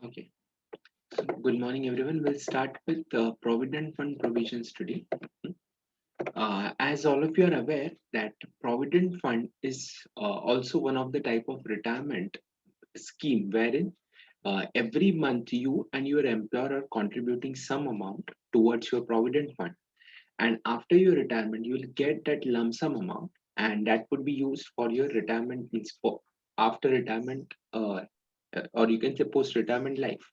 Okay. So good morning, everyone. We'll start with Provident Fund provisions today. As all of you are aware, that Provident Fund is also one of the type of retirement scheme wherein every month you and your employer are contributing some amount towards your Provident Fund, and after your retirement, you will get that lump sum amount, and that would be used for your retirement means for after retirement, or you can say post retirement life.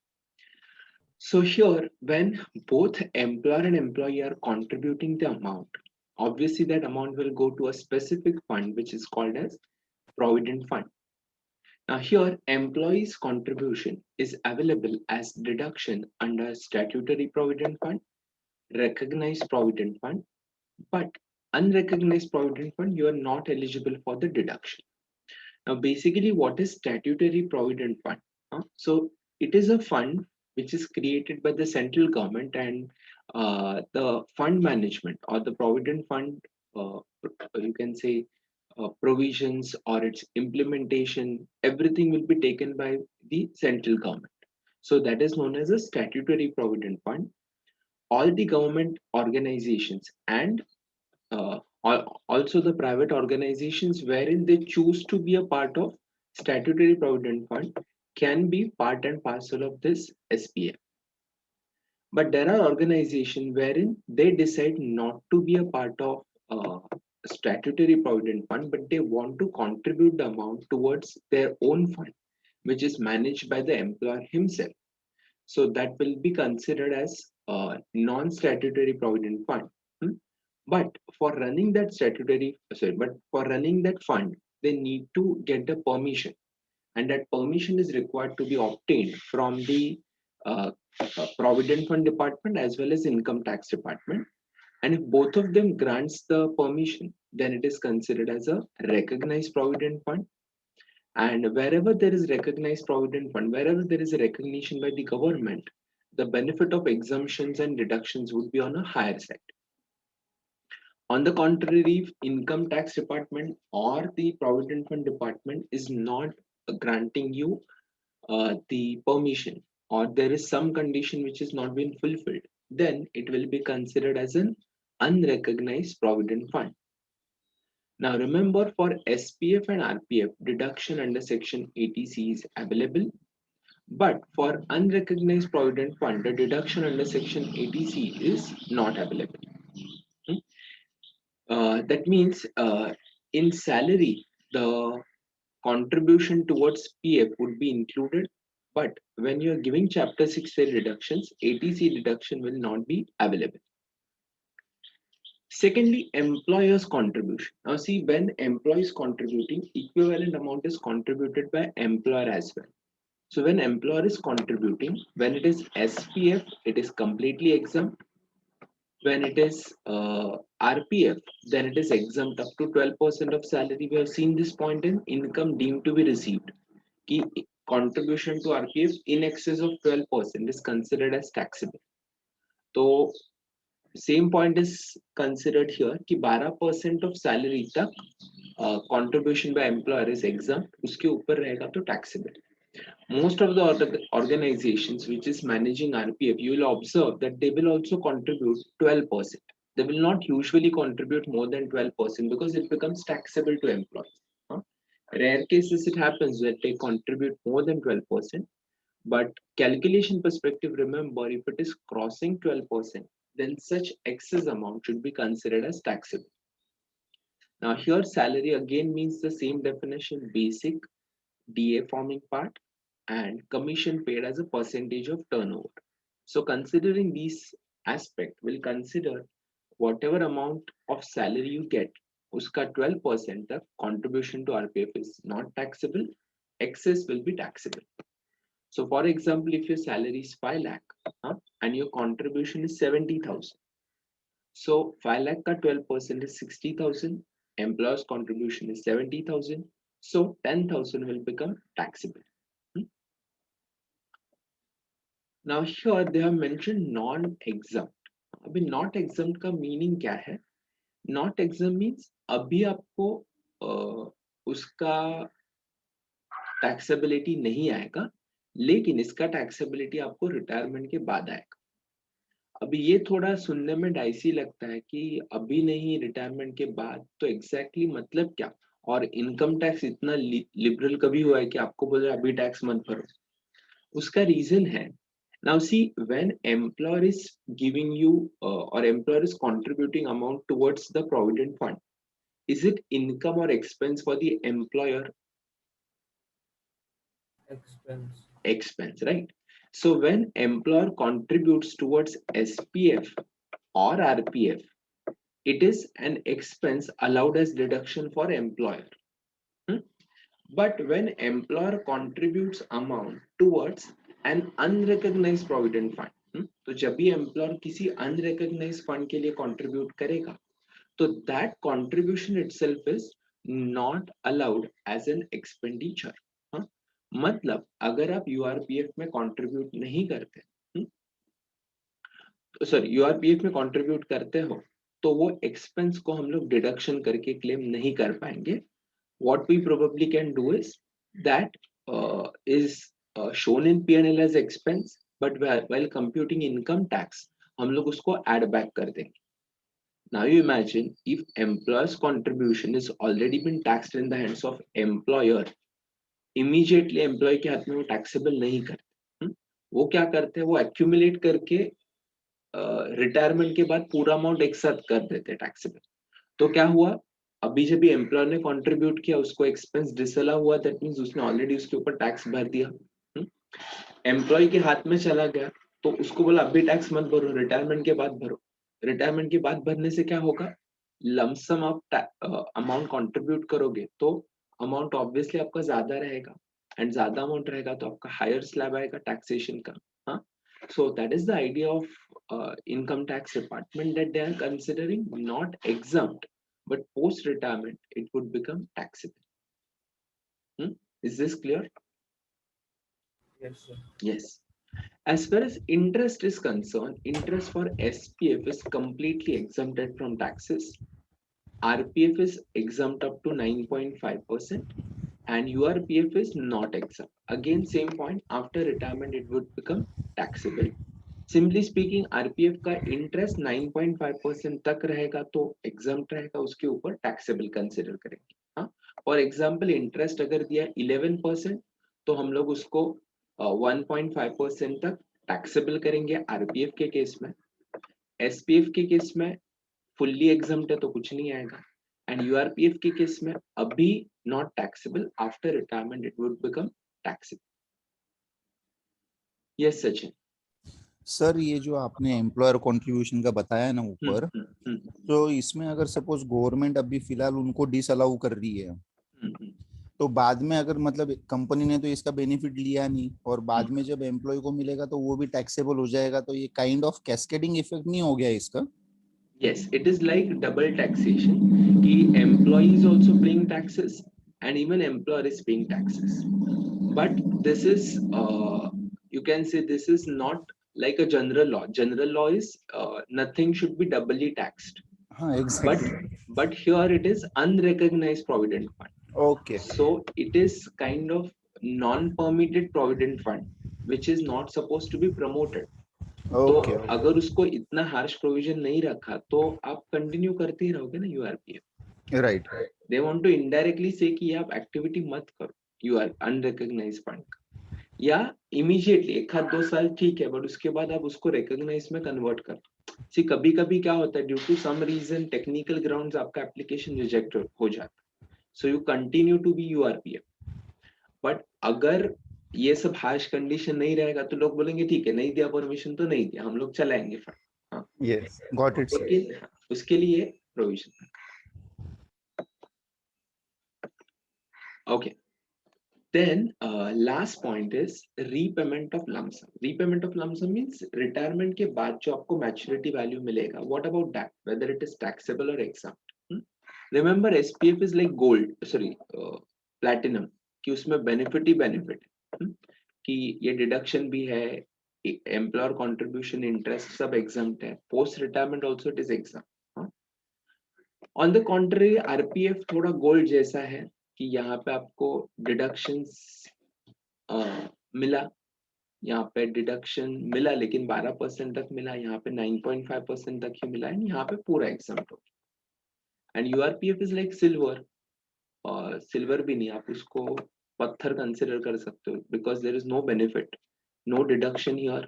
So here, when both employer and employee are contributing the amount, obviously that amount will go to a specific fund which is called as Provident Fund. Now here, employee's contribution is available as deduction under Statutory Provident Fund, Recognized Provident Fund, but Unrecognized Provident Fund, you are not eligible for the deduction. Now, basically, what is Statutory Provident Fund? So, it is a fund which is created by the central government, and the fund management or the Provident Fund, you can say, provisions or its implementation, everything will be taken by the central government. So, that is known as a Statutory Provident Fund. All the government organizations and also the private organizations wherein they choose to be a part of statutory provident fund can be part and parcel of this SPF. But there are organizations wherein they decide not to be a part of statutory provident fund, but they want to contribute the amount towards their own fund, which is managed by the employer himself. So that will be considered as a non-statutory provident fund. Hmm? But for running that but for running that fund, they need to get the permission, and that permission is required to be obtained from the uh, Provident Fund Department as well as Income Tax Department. And if both of them grants the permission, then it is considered as a recognized provident fund. And wherever there is recognized provident fund, wherever there is a recognition by the government, the benefit of exemptions and deductions would be on a higher side. On the contrary, if income tax department or the provident fund department is not granting you the permission, or there is some condition which is not been fulfilled, then it will be considered as an unrecognized provident fund. Now remember, for SPF and RPF, deduction under section 80C is available, but for unrecognized provident fund, the deduction under section 80C is not available. Hmm? That means in salary, the contribution towards PF would be included, but when you're giving Chapter 6 fare reductions, ATC deduction will not be available. Secondly, employer's contribution. Now see, when employee is contributing, equivalent amount is contributed by employer as well. So when employer is contributing, when it is SPF, it is completely exempt. When it is RPF, then it is exempt up to 12% of salary. We have seen this point in income deemed to be received. Key contribution to RPF in excess of 12% is considered as taxable. So same point is considered here कि 12% of salary तक contribution by employer is exempt, उसके ऊपर रहेगा तो taxable. Most of the organizations which is managing RPF, you will observe that they will also contribute 12%. They will not usually contribute more than 12% because it becomes taxable to employees. Huh? Rare cases it happens that they contribute more than 12%, but calculation perspective, remember, if it is crossing 12%, then such excess amount should be considered as taxable. Now here salary again means the same definition, basic, DA forming part, and commission paid as a percentage of turnover. So considering these aspect, we'll consider whatever amount of salary you get, uska 12% the contribution to RPF is not taxable, excess will be taxable. So for example, if your salary is 5 lakh and your contribution is 70,000, so 5 lakh ka 12% is 60,000, employer's contribution is 70,000, so 10,000 will become taxable. Hmm? Now here they have mentioned non-exempt. अभी not exempt का meaning क्या है? Not exempt means अभी आपको उसका taxability नहीं आएगा, लेकिन इसका टैक्सेबिलिटी आपको रिटायरमेंट के बाद आएगा। अभी ये थोड़ा सुनने में डाइसी लगता है कि अभी नहीं रिटायरमेंट के बाद, तो एग्जैक्टली मतलब क्या? और इनकम टैक्स इतना लिबरल कभी हुआ है कि आपको बोल रहे अभी टैक्स मत भरो? उसका रीजन है, now see, when employer is giving you or employer is contributing amount towards the provident fund, is it income or expense for the employer? Expense. Expense, right? So when employer contributes towards SPF or RPF, it is an expense allowed as deduction for employer. Hmm? But when employer contributes amount towards an unrecognized provident fund, तो जब भी employer किसी unrecognized fund के लिए contribute करेगा, तो that contribution itself is not allowed as an expenditure. हाँ? मतलब अगर आप URPF में contribute नहीं करते, सॉरी URPF में contribute करते हो, तो वो expense को हम लोग deduction करके claim नहीं कर पाएंगे. What we probably can do is that is shown in P&L as expense, but while computing income tax, हम लोग उसको add back कर देंगे. Now you imagine if employer's contribution is already been taxed in the hands of employer, immediately employee के हाथ में वो taxable नहीं करते. वो क्या करते हैं, वो accumulate करके रिटायरमेंट के बाद पूरा अमाउंट एक साथ कर देते टैक्सेबल. तो क्या हुआ, अभी जब भी एम्प्लॉयर ने कंट्रीब्यूट किया, उसको एक्सपेंस डिसअलाउ हुआ, दैट मींस उसने ऑलरेडी उसके ऊपर टैक्स भर दिया. एम्प्लॉय के हाथ में चला गया, तो उसको बोला अभी टैक्स मत भरो, रिटायरमेंट के बाद भरो. रिटायरमेंट के बाद भरने से क्या होगा, लमसम आप अमाउंट कंट्रीब्यूट करोगे तो अमाउंट ऑब्वियसली आपका ज्यादा रहेगा, एंड ज्यादा अमाउंट रहेगा तो आपका हायर स्लैब आएगा टैक्सेशन का. हाँ, so that is the idea of income tax department, that they are considering not exempt, but post retirement it would become taxable. Is this clear? Yes, sir. Yes. As far as interest is concerned, interest for SPF is completely exempted from taxes. RPF is exempt up to 9.5%, and URPF is not exempt. Again, same point, after retirement it would become taxable. Simply speaking RPF का interest 9.5% तक रहेगा तो exempt रहेगा, उसके ऊपर taxable consider करेंगे. हाँ, for example interest अगर दिया 11%, तो हम लोग उसको 1.5% तक टैक्सेबल करेंगे आरपीएफ के केस में. एसपीएफ के केस में फुल्ली एग्जाम्प्ट है तो कुछ नहीं आएगा, एंड यूआरपीएफ के केस में अभी not taxable, after retirement it would become taxable. Yes Sachin. Sir ये जो आपने एम्प्लॉयर कंट्रीब्यूशन का बताया ना ऊपर, तो इसमें अगर सपोज गवर्नमेंट अभी फिलहाल उनको डिसअलाउ कर रही है, तो बाद में अगर मतलब कंपनी ने तो इसका बेनिफिट लिया नहीं और बाद में जब एम्प्लॉय को मिलेगा तो वो भी टैक्सेबल हो जाएगा, तो ये काइंड ऑफ कैस्केडिंग इफेक्ट नहीं हो गया इसका? Yes, it is like double taxation. कि employee is also paying taxes and even employer is paying taxes. But this is, you can say this is not like a general law. General law is nothing should be doubly taxed. हाँ, exactly. But here it is unrecognized provident fund. Okay. So it is kind of non-permitted provident fund, which is not supposed to be promoted. तो अगर उसको इतना harsh provision नहीं रखा तो आप continue करते ही रहोगे ना URPF. Right. They want to indirectly say कि आप एक्टिविटी मत करो यूआर अनरिकॉग्नाइज्ड फंड, या इमीडिएटली 1-2 साल ठीक है, बट उसके बाद आप उसको रिकॉग्नाइज में कन्वर्ट कर. सी कभी कभी क्या होता है, due to some reason technical grounds आपका एप्लीकेशन रिजेक्ट हो जाता है, so you continue to be URPF. But अगर ये सब हार्श कंडीशन नहीं रहेगा तो लोग बोलेंगे ठीक है, नहीं दिया परमिशन तो नहीं दिया, हम लोग चलाएंगे फंड. हाँ, यस, गॉट इट सर. लेकिन उसके लिए provision. Okay, then last point is repayment of lump sum. Repayment of lump sum means retirement के बाद जो आपको maturity value मिलेगा, what about that, whether it is taxable or exempt. Remember SPF is like gold, sorry, platinum, कि उसमें benefit ही benefit है, कि ये deduction भी है, employer contribution, interest सब exempt है, post retirement also it is exempt. On the contrary RPF थोड़ा gold जैसा है कि यहाँ पे आपको डिडक्शंस मिला, यहाँ पे डिडक्शन मिला लेकिन 12% तक मिला, यहाँ पे 9.5% तक ही मिला है, यहाँ पे पूरा एग्जाम्प्ट हो गया। And URPF is like silver, और सिल्वर भी नहीं, आप उसको पत्थर कंसिडर कर सकते हो, because there is no benefit, no deduction here,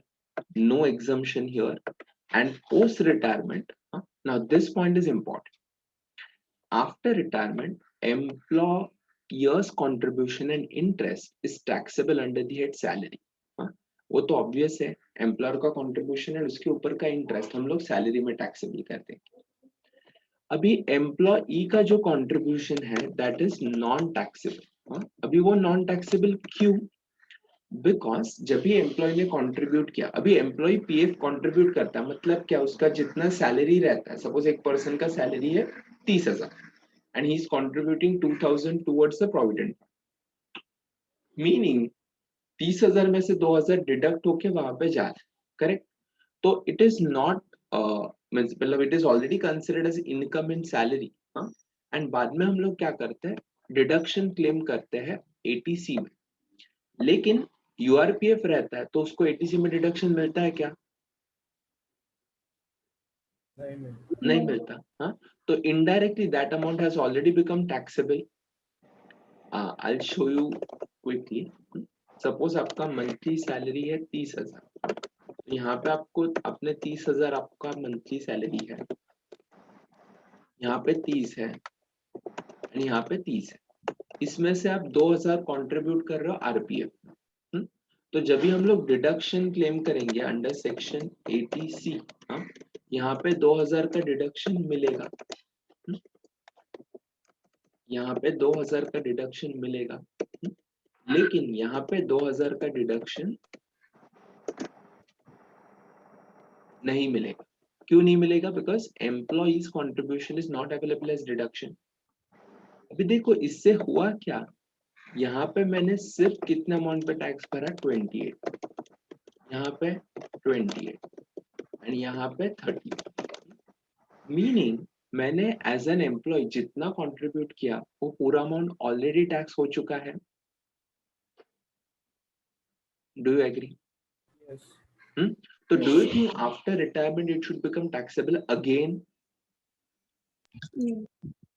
no exemption here, and post retirement, now this point is important, after retirement employer's contribution and interest is taxable under the head salary। वो तो obvious है, employer का contribution है, उसके ऊपर का interest हम लोग सैलरी में टैक्सेबल करते हैं। अभी एम्प्लॉई का जो कंट्रीब्यूशन है दैट इज नॉन टैक्सेबल। अभी वो नॉन टैक्सेबल क्यों? बिकॉज जब भी एम्प्लॉय ने कंट्रीब्यूट किया, अभी एम्प्लॉय पीएफ कंट्रीब्यूट करता है, मतलब क्या, उसका जितना सैलरी रहता है, सपोज एक पर्सन का सैलरी है 30,000 and he is contributing 2,000 towards the provident, meaning 30,000 में से 2,000 डिडक्ट होके वहां पे जा रहा है, करेक्ट? तो इट इज नॉट मतलब it is already considered as income in salary, and बाद में हम लोग क्या करते हैं, डिडक्शन क्लेम करते हैं एटीसी में, लेकिन यूआरपीएफ रहता है तो उसको एटीसी में डिडक्शन मिलता है क्या? नहीं मिलता। हाँ, तो indirectly that amount has already become taxable. I show you quickly. Suppose आपका मंथली सैलरी है 30,000, यहाँ पे आपको अपने 30,000 आपका मंथली सैलरी है, यहाँ पे 30 है, यहाँ पे 30 है, इसमें से आप 2,000 कंट्रीब्यूट कर रहे हो आरपीएफ। तो जब भी हम लोग डिडक्शन क्लेम करेंगे अंडर सेक्शन 80C, यहाँ पे 2,000 का डिडक्शन मिलेगा, यहाँ पे 2,000 का डिडक्शन मिलेगा, लेकिन यहाँ पे 2,000 का डिडक्शन नहीं मिलेगा। क्यों नहीं मिलेगा? Because employees contribution is not available as deduction. अभी देखो इससे हुआ क्या, यहाँ पे मैंने सिर्फ कितने अमाउंट पे टैक्स भरा, 28, यहाँ पे 28 एंड यहाँ पे 30, मीनिंग मैंने एज एन एम्प्लॉय जितना कंट्रीब्यूट किया वो पूरा अमाउंट ऑलरेडी टैक्स हो चुका है। Do you agree? Yes. तो do you think after retirement it should become taxable again?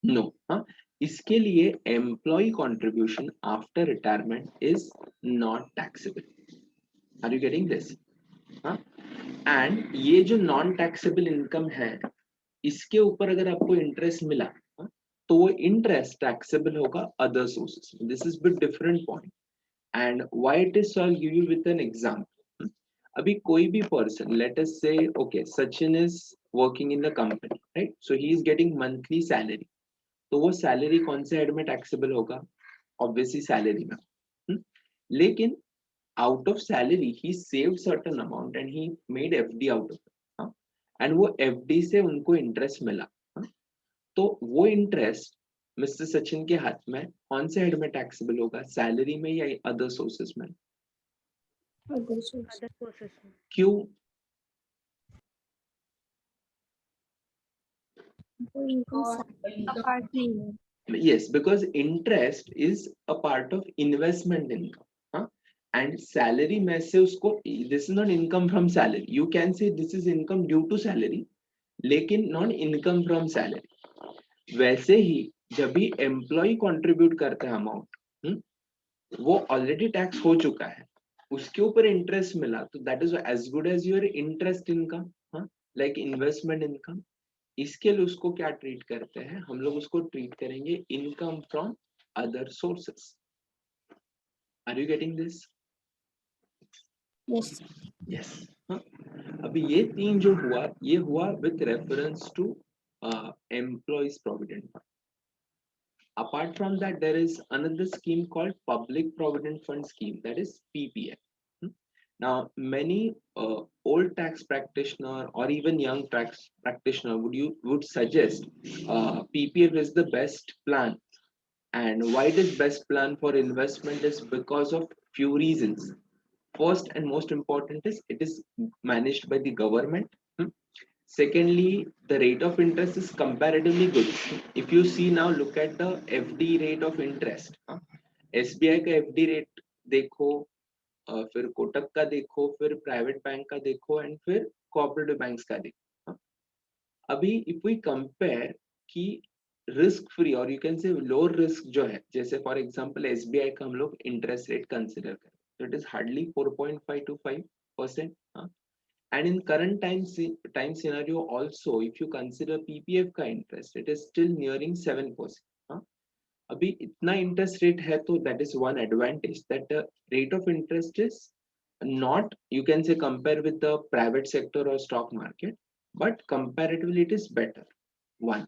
No. हाँ, इसके लिए employ contribution after retirement is not taxable. Are you getting this? हाँ, एंड ये जो नॉन टैक्सेबल इनकम है, इसके ऊपर अगर आपको इंटरेस्ट मिला, तो वो इंटरेस्ट टैक्सेबल होगा other sources. This is bit different point, and why it is, so I will give you with an example. अभी कोई भी पर्सन, लेट अस से okay Sachin is working in the company, right? So he is getting monthly salary, तो वो salary कौन से head में taxable होगा? ऑब्वियसली सैलरी में। लेकिन out of salary he saved certain amount and he made FD out of it, and वो FD से उनको इंटरेस्ट मिला, तो वो इंटरेस्ट मिस्टर सचिन के हाथ में कौन से हेड में टैक्सेबल होगा, सैलरी में या अदर सोर्सेस में? अदर सोर्सेस में। क्यों? वो इनकम पार्ट नहीं है। yes, because interest is a part of investment income, and salary में से उसको, this is not income from salary, you can say this is income due to salary, लेकिन not income from salary। वैसे ही जब भी employ contribute करता है amount, वो ऑलरेडी टैक्स हो चुका है, उसके ऊपर इंटरेस्ट मिला, तो that is as good as your interest income, like investment income. इसके लिए उसको क्या ट्रीट करते हैं हम लोग? उसको ट्रीट करेंगे income from other sources. Are you getting this? Yes. Yes. अभी ये तीन जो हुआ, ये हुआ with reference to employees provident fund. Apart from that, there is another scheme called Public Provident Fund Scheme, that is PPF. Now, many old tax practitioner or even young tax practitioner would suggest PPF is the best plan. And why it is best plan for investment is because of few reasons. First and most important is it is managed by the government. Secondly, the rate of interest is comparatively good. If you see now, look at the FD rate of interest. SBI का FD rate देखो फिर कोटक का देखो, फिर private bank का देखो and फिर cooperative banks का देखो। हाँ? अभी इफ वी कंपेयर कि रिस्क फ्री और you can say low risk जो है, जैसे फॉर एग्जांपल एसबीआई का हम लोग इंटरेस्ट रेट कंसीडर करें तो it is hardly 4.5 to 5%. And in current time scenario also, if you consider PPF का interest, it is still nearing 7%. हाँ? अभी इतना interest rate है तो that is one advantage, that the rate of interest is not, you can say, compare with the private sector or stock market, but comparatively it is better. One.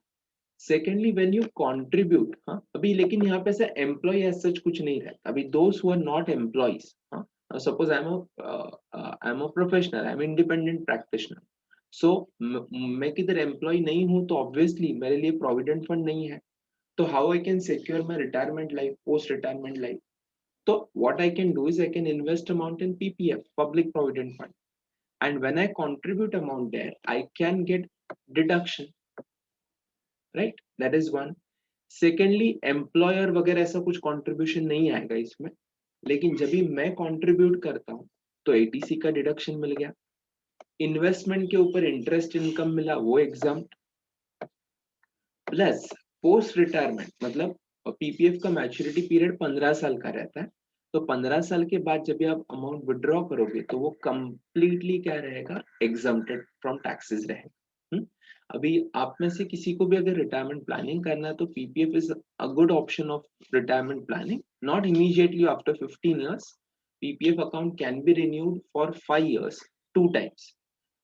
Secondly, when you contribute, हाँ, अभी लेकिन यहाँ पे से employee as such कुछ नहीं रहता. अभी those who are not employees, हाँ, suppose I'm a professional, I'm independent practitioner. So मैं किधर employee नहीं हूँ तो obviously मेरे लिए provident fund नहीं है. तो how I can secure my retirement life, post retirement life? So what I can do is I can invest amount in PPF, public provident fund, and when I contribute amount there, I can get deduction. Right, that is one. Secondly, employer वगैरह ऐसा कुछ contribution नहीं आएगा इसमें, लेकिन जब भी मैं कंट्रीब्यूट करता हूँ तो एटीसी का डिडक्शन मिल गया, इन्वेस्टमेंट के ऊपर इंटरेस्ट इनकम मिला, वो एग्जाम, प्लस पोस्ट रिटायरमेंट मतलब पीपीएफ का मैच्योरिटी पीरियड 15 साल का रहता है, तो 15 साल के बाद जब भी आप अमाउंट विड्रॉ करोगे तो वो कंप्लीटली क्या रहेगा, एग्जम्प्टेड फ्रॉम टैक्सेस रहेगा. अभी आप में से किसी को भी अगर रिटायरमेंट प्लानिंग करना है तो PPF is a good option of retirement planning. Not immediately after 15 years, PPF account can be renewed for 5 years 2 times.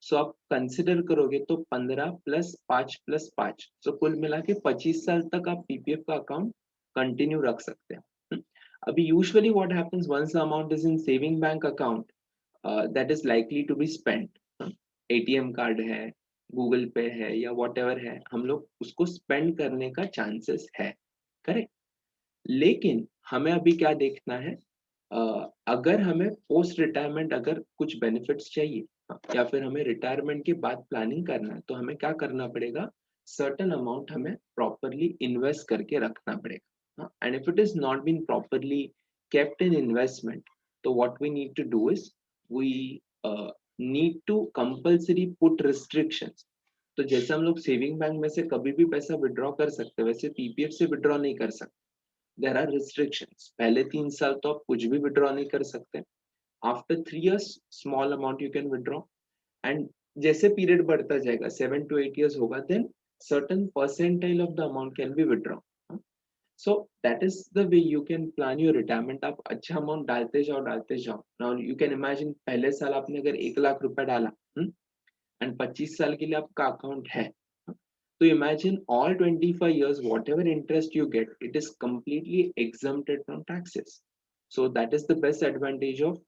सो आप कंसिडर करोगे तो 15 + 5 + 5, सो कुल मिला के 25 साल तक आप पीपीएफ का अकाउंट कंटिन्यू रख सकते हैं. अभी usually what happens, once the amount is in saving bank account, that is likely to be spent. ATM card है, गूगल पे है या व्हाटएवर है, हम लोग उसको स्पेंड करने का चांसेस है, करेक्ट. लेकिन हमें अभी क्या देखना है, अगर हमें पोस्ट रिटायरमेंट अगर कुछ बेनिफिट्स चाहिए या फिर हमें रिटायरमेंट के बाद प्लानिंग करना है तो हमें क्या करना पड़ेगा, सर्टेन अमाउंट हमें प्रॉपरली इन्वेस्ट करके रखना पड़ेगा. And if it is not been properly kept in investment, तो what we need to do is we need to compulsory put restrictions. तो जैसे हम लोग सेविंग बैंक में से कभी भी पैसा विड्रॉ कर सकते हैं, वैसे पीपीएफ से विड्रॉ नहीं कर सकते. There are restrictions. पहले 3 साल तो आप कुछ भी विड्रॉ नहीं कर सकते. After 3 years small amount you can withdraw, and जैसे पीरियड बढ़ता जाएगा 7 to 8 years होगा, then certain percentile of the amount can be withdrawn. So that is the way you can plan your retirement. आप अच्छा amount डालते जाओ. Now you can imagine पहले साल आपने अगर 1 लाख रुपए डाला एंड 25 साल के लिए आपका अकाउंट है, तो imagine all 25 years whatever interest you get, it is completely exempted from taxes. So that is the best advantage of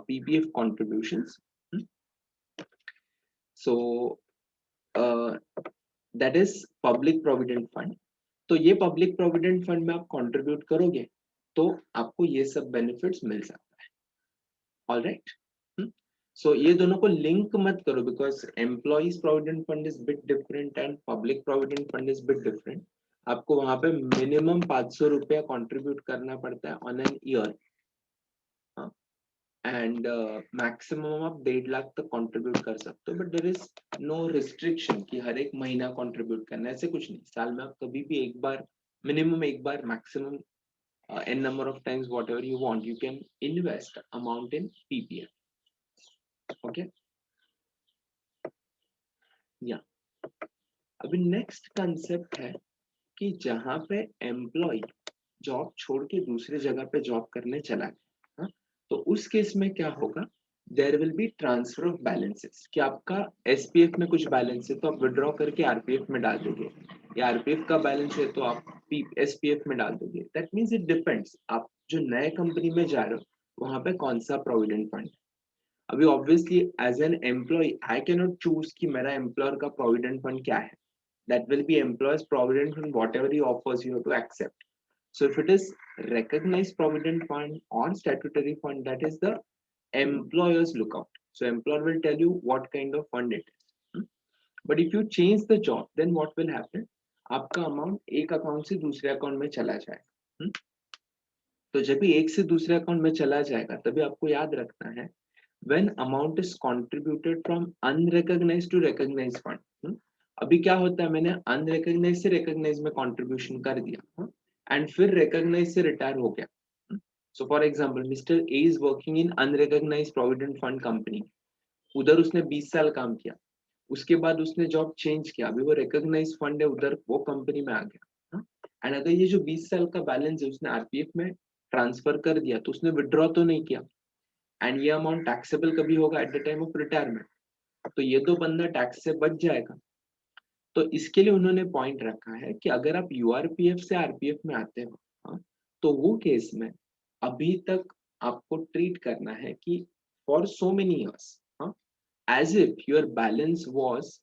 PPF contributions. So that is public provident fund. तो ये पब्लिक प्रोविडेंट फंड में आप contribute करोगे तो आपको ये सब benefits मिल सकता है. ऑलराइट, सो ये दोनों को लिंक मत करो, because employees provident fund is bit different and public provident fund is bit different. आपको वहां पे मिनिमम 500 रुपया कंट्रीब्यूट करना पड़ता है on an year, and maximum आप 1.5 लाख तक कंट्रीब्यूट कर सकते हो. But there is no restriction कि हर एक महीना कंट्रीब्यूट करना, ऐसे कुछ नहीं. साल में आप कभी भी एक बार, मिनिमम एक बार, maximum n number of times whatever you want, you can invest amount in PPF. Okay, yeah. अभी नेक्स्ट कंसेप्ट है कि जहां पे एम्प्लॉय जॉब छोड़ के दूसरे जगह पे जॉब करने चला गया, तो उस केस में क्या होगा, there will be transfer of balances. कि आपका एसपीएफ में कुछ बैलेंस है तो आप विड्रॉ करके आरपीएफ में डाल दोगे, या आरपीएफ का बैलेंस है तो आप एसपीएफ में डाल दोगे. दैट मीन्स इट डिपेंड्स आप जो नए कंपनी में जा रहे हो वहां पे कौन सा प्रोविडेंट फंड. अभी obviously as an employ I can not choose कि मेरा एम्प्लॉयर का प्रोविडेंट फंड क्या है. That will be employer's provident fund, whatever he offers you have to accept. So if it is recognized provident fund or statutory fund, that is the employer's lookout. So employer will tell you what kind of fund it is. But if you change the job, then what will happen? आपका amount एक account से दूसरे account में चला जाएगा. तो जब भी एक से दूसरे अकाउंट में चला जाएगा तभी आपको याद रखना है when amount is contributed from unrecognized to recognized fund. अभी क्या होता है, मैंने अनरिकॉग्नाइज से रिकॉग्नाइज में कंट्रीब्यूशन कर दिया एंड फिर रिकॉग्नाइज से रिटायर हो गया. So for example mister A is working in unrecognised provident fund company. उधर उसने 20 साल काम किया, उसके बाद उसने जॉब चेंज किया, अभी वो रिकॉग्नाइज्ड फंड है, उधर वो कंपनी में आ गया. एंड अगर ये जो 20 साल का बैलेंस है उसने आरपीएफ में ट्रांसफर कर दिया तो उसने विड्रॉ तो नहीं किया एंड ये अमाउंट टैक्सेबल कभी होगा at the time of retirement. तो ये तो बंदा टैक्स से बच जाएगा. तो इसके लिए उन्होंने पॉइंट रखा है कि अगर आप यूआरपीएफ से आरपीएफ में आते हो तो वो केस में अभी तक आपको ट्रीट करना है कि for so many years as if your balance was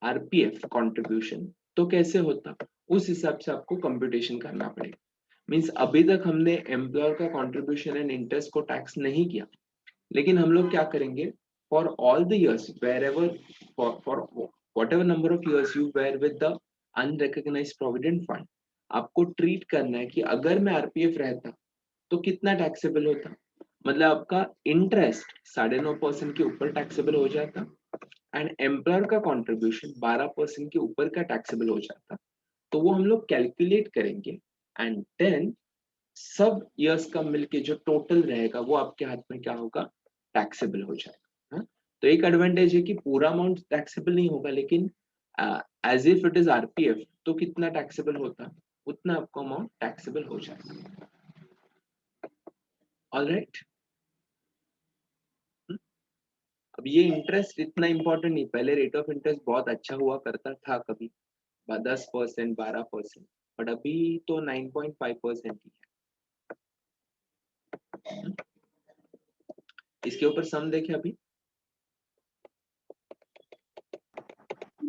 RPF contribution. तो कैसे होता, उस हिसाब से आपको कंप्यूटेशन करना पड़ेगा. मींस अभी तक हमने एम्प्लॉयर का कंट्रीब्यूशन एंड इंटरेस्ट को टैक्स नहीं किया, लेकिन हम लोग क्या करेंगे for all the years wherever for whatever number of years you were with the unrecognized provident fund, आपको ट्रीट करना है कि अगर मैं आरपीएफ रहता तो कितना टैक्सेबल होता. मतलब आपका इंटरेस्ट 9.5% के ऊपर टैक्सेबल हो जाता एंड एम्प्लॉयर का कंट्रीब्यूशन 12% के ऊपर का टैक्सेबल हो जाता. तो वो हम लोग कैलकुलेट करेंगे एंड देन सब इयर्स का मिलके जो टोटल रहेगा वो आपके हाथ में क्या होगा, टैक्सेबल हो जाएगा. तो एक एडवांटेज है कि पूरा अमाउंट टैक्सेबल नहीं होगा, लेकिन as if it is RPF तो कितना टैक्सेबल होता उतना आपको अमाउंट टैक्सेबल हो जाएगा. ऑलराइट. अब ये इंटरेस्ट इतना इंपॉर्टेंट नहीं, पहले रेट ऑफ इंटरेस्ट बहुत अच्छा हुआ करता था कभी 10%, 12%, बट अभी तो 9.5% ही है. इसके ऊपर सम देखे अभी.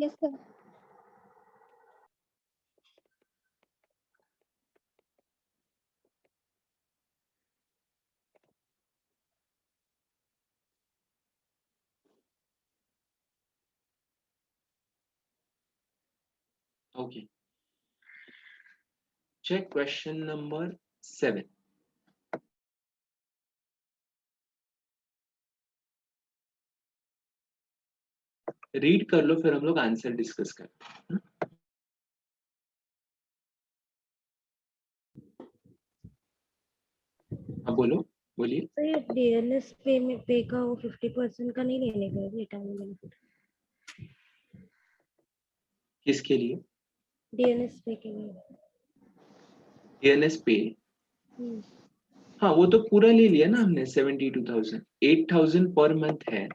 Yes, sir. Okay. Check question number 7. Read कर लो फिर हम लोग आंसर डिस्कस करते हैं. हाँ बोलो, बोलिए. तो ये डीएनएस पे का वो 50% का नहीं लेने का रिटायरमेंट बेनिफिट. किसके लिए? डीएनएस पे के लिए. डीएनएस पे. हाँ वो तो पूरा ले लिया ना हमने. 72,000 8,000 पर मंथ है,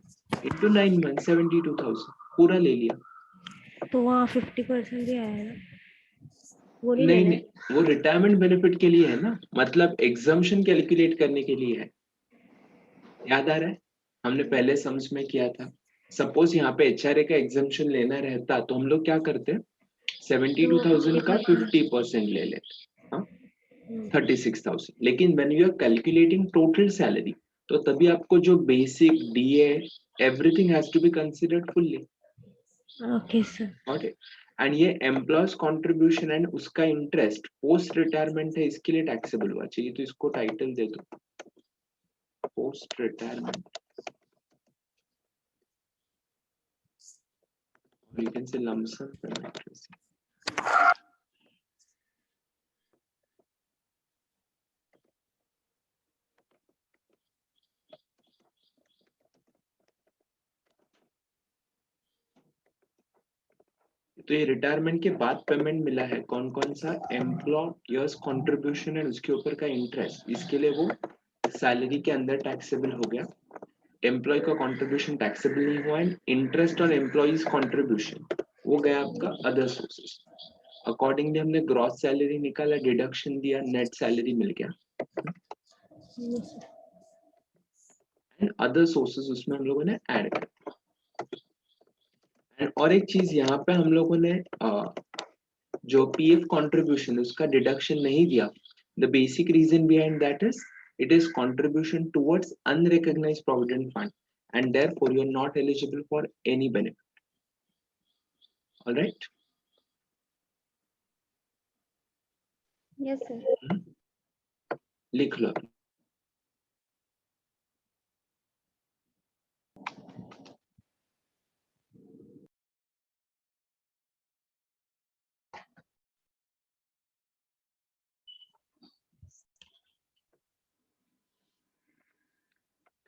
इंटू 9 मंथ 72,000 पूरा ले लिया. तो वहाँ 50% भी आया ना, वो नहीं नहीं लेना. नहीं, वो रिटायरमेंट बेनिफिट के लिए है ना, मतलब एग्जम्पशन कैलकुलेट करने के लिए है. याद आ रहा है, हमने पहले सम्स में किया था. सपोज यहाँ पे एचआरए का एग्जम्पशन लेना रहता तो हम लोग क्या करते, 72,000 का 50% ले लेते, 36,000. लेकिन when you are calculating total salary तो तभी आपको जो basic DA everything has to be considered fully. Okay sir. Okay. And ये एम्प्लॉयज कंट्रीब्यूशन एंड उसका इंटरेस्ट पोस्ट रिटायरमेंट है, इसके लिए टैक्सेबल हुआ चाहिए. तो इसको टाइटल दे दो post retirement. You can say lump sum payment. तो ये रिटायरमेंट के बाद पेमेंट मिला है, कौन कौन सा, एम्प्लॉयर्स कंट्रीब्यूशन है उसके ऊपर का इंटरेस्ट, इसके लिए वो सैलरी के अंदर टैक्सेबल हो गया. एम्प्लॉय का कंट्रीब्यूशन टैक्सेबल नहीं हुआ and interest on employees contribution वो गया आपका अदर सोर्सेस. अकॉर्डिंगली हमने ग्रॉस सैलरी निकाला, डिडक्शन दिया, नेट सैलरी मिल गया एंड अदर सोर्सेस उसमें हम लोगों ने ऐड कर. और एक चीज यहाँ पे हम लोगों ने जो पीएफ कंट्रीब्यूशन उसका डिडक्शन नहीं दिया. The basic reason behind that is it is contribution towards unrecognized provident fund and therefore you are not eligible for any benefit. All right. Yes, sir. लिख लो.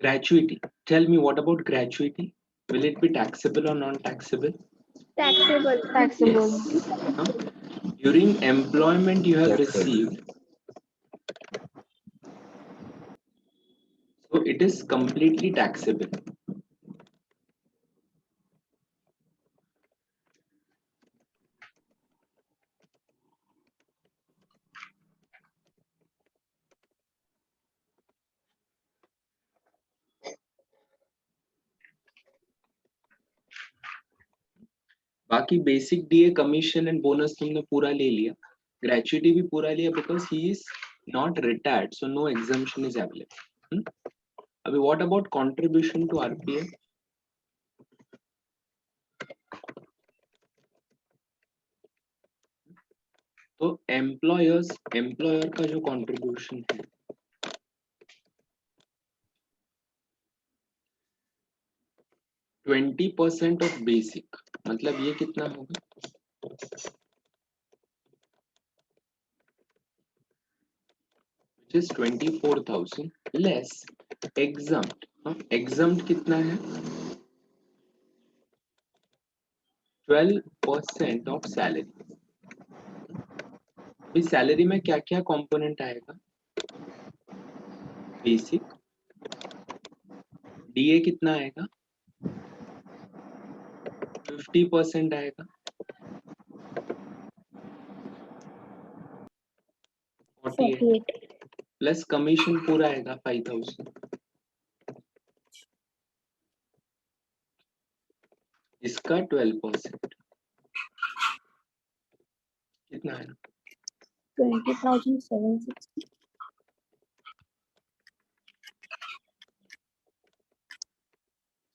Gratuity. Tell me, what about gratuity? Will it be taxable or non-taxable? Taxable. Yes. Huh? During employment you have Taxable. received, so it is completely taxable. बाकी basic DA commission and bonus तुमने पूरा ले लिया, gratuity भी पूरा लिया because he is not retired, so no exemption is available. अभी what about contribution to RPF? तो एम्प्लॉयर का जो कंट्रीब्यूशन है 20% ऑफ बेसिक, मतलब ये कितना होगा? Which is 24,000 less exempt. Exempt कितना है? 12% ऑफ सैलरी. इस सैलरी में क्या क्या कंपोनेंट आएगा? बेसिक, डीए कितना आएगा? 50% आएगा. 48 प्लस कमीशन पूरा आएगा 5,000. इसका 12% कितना है? 20,760.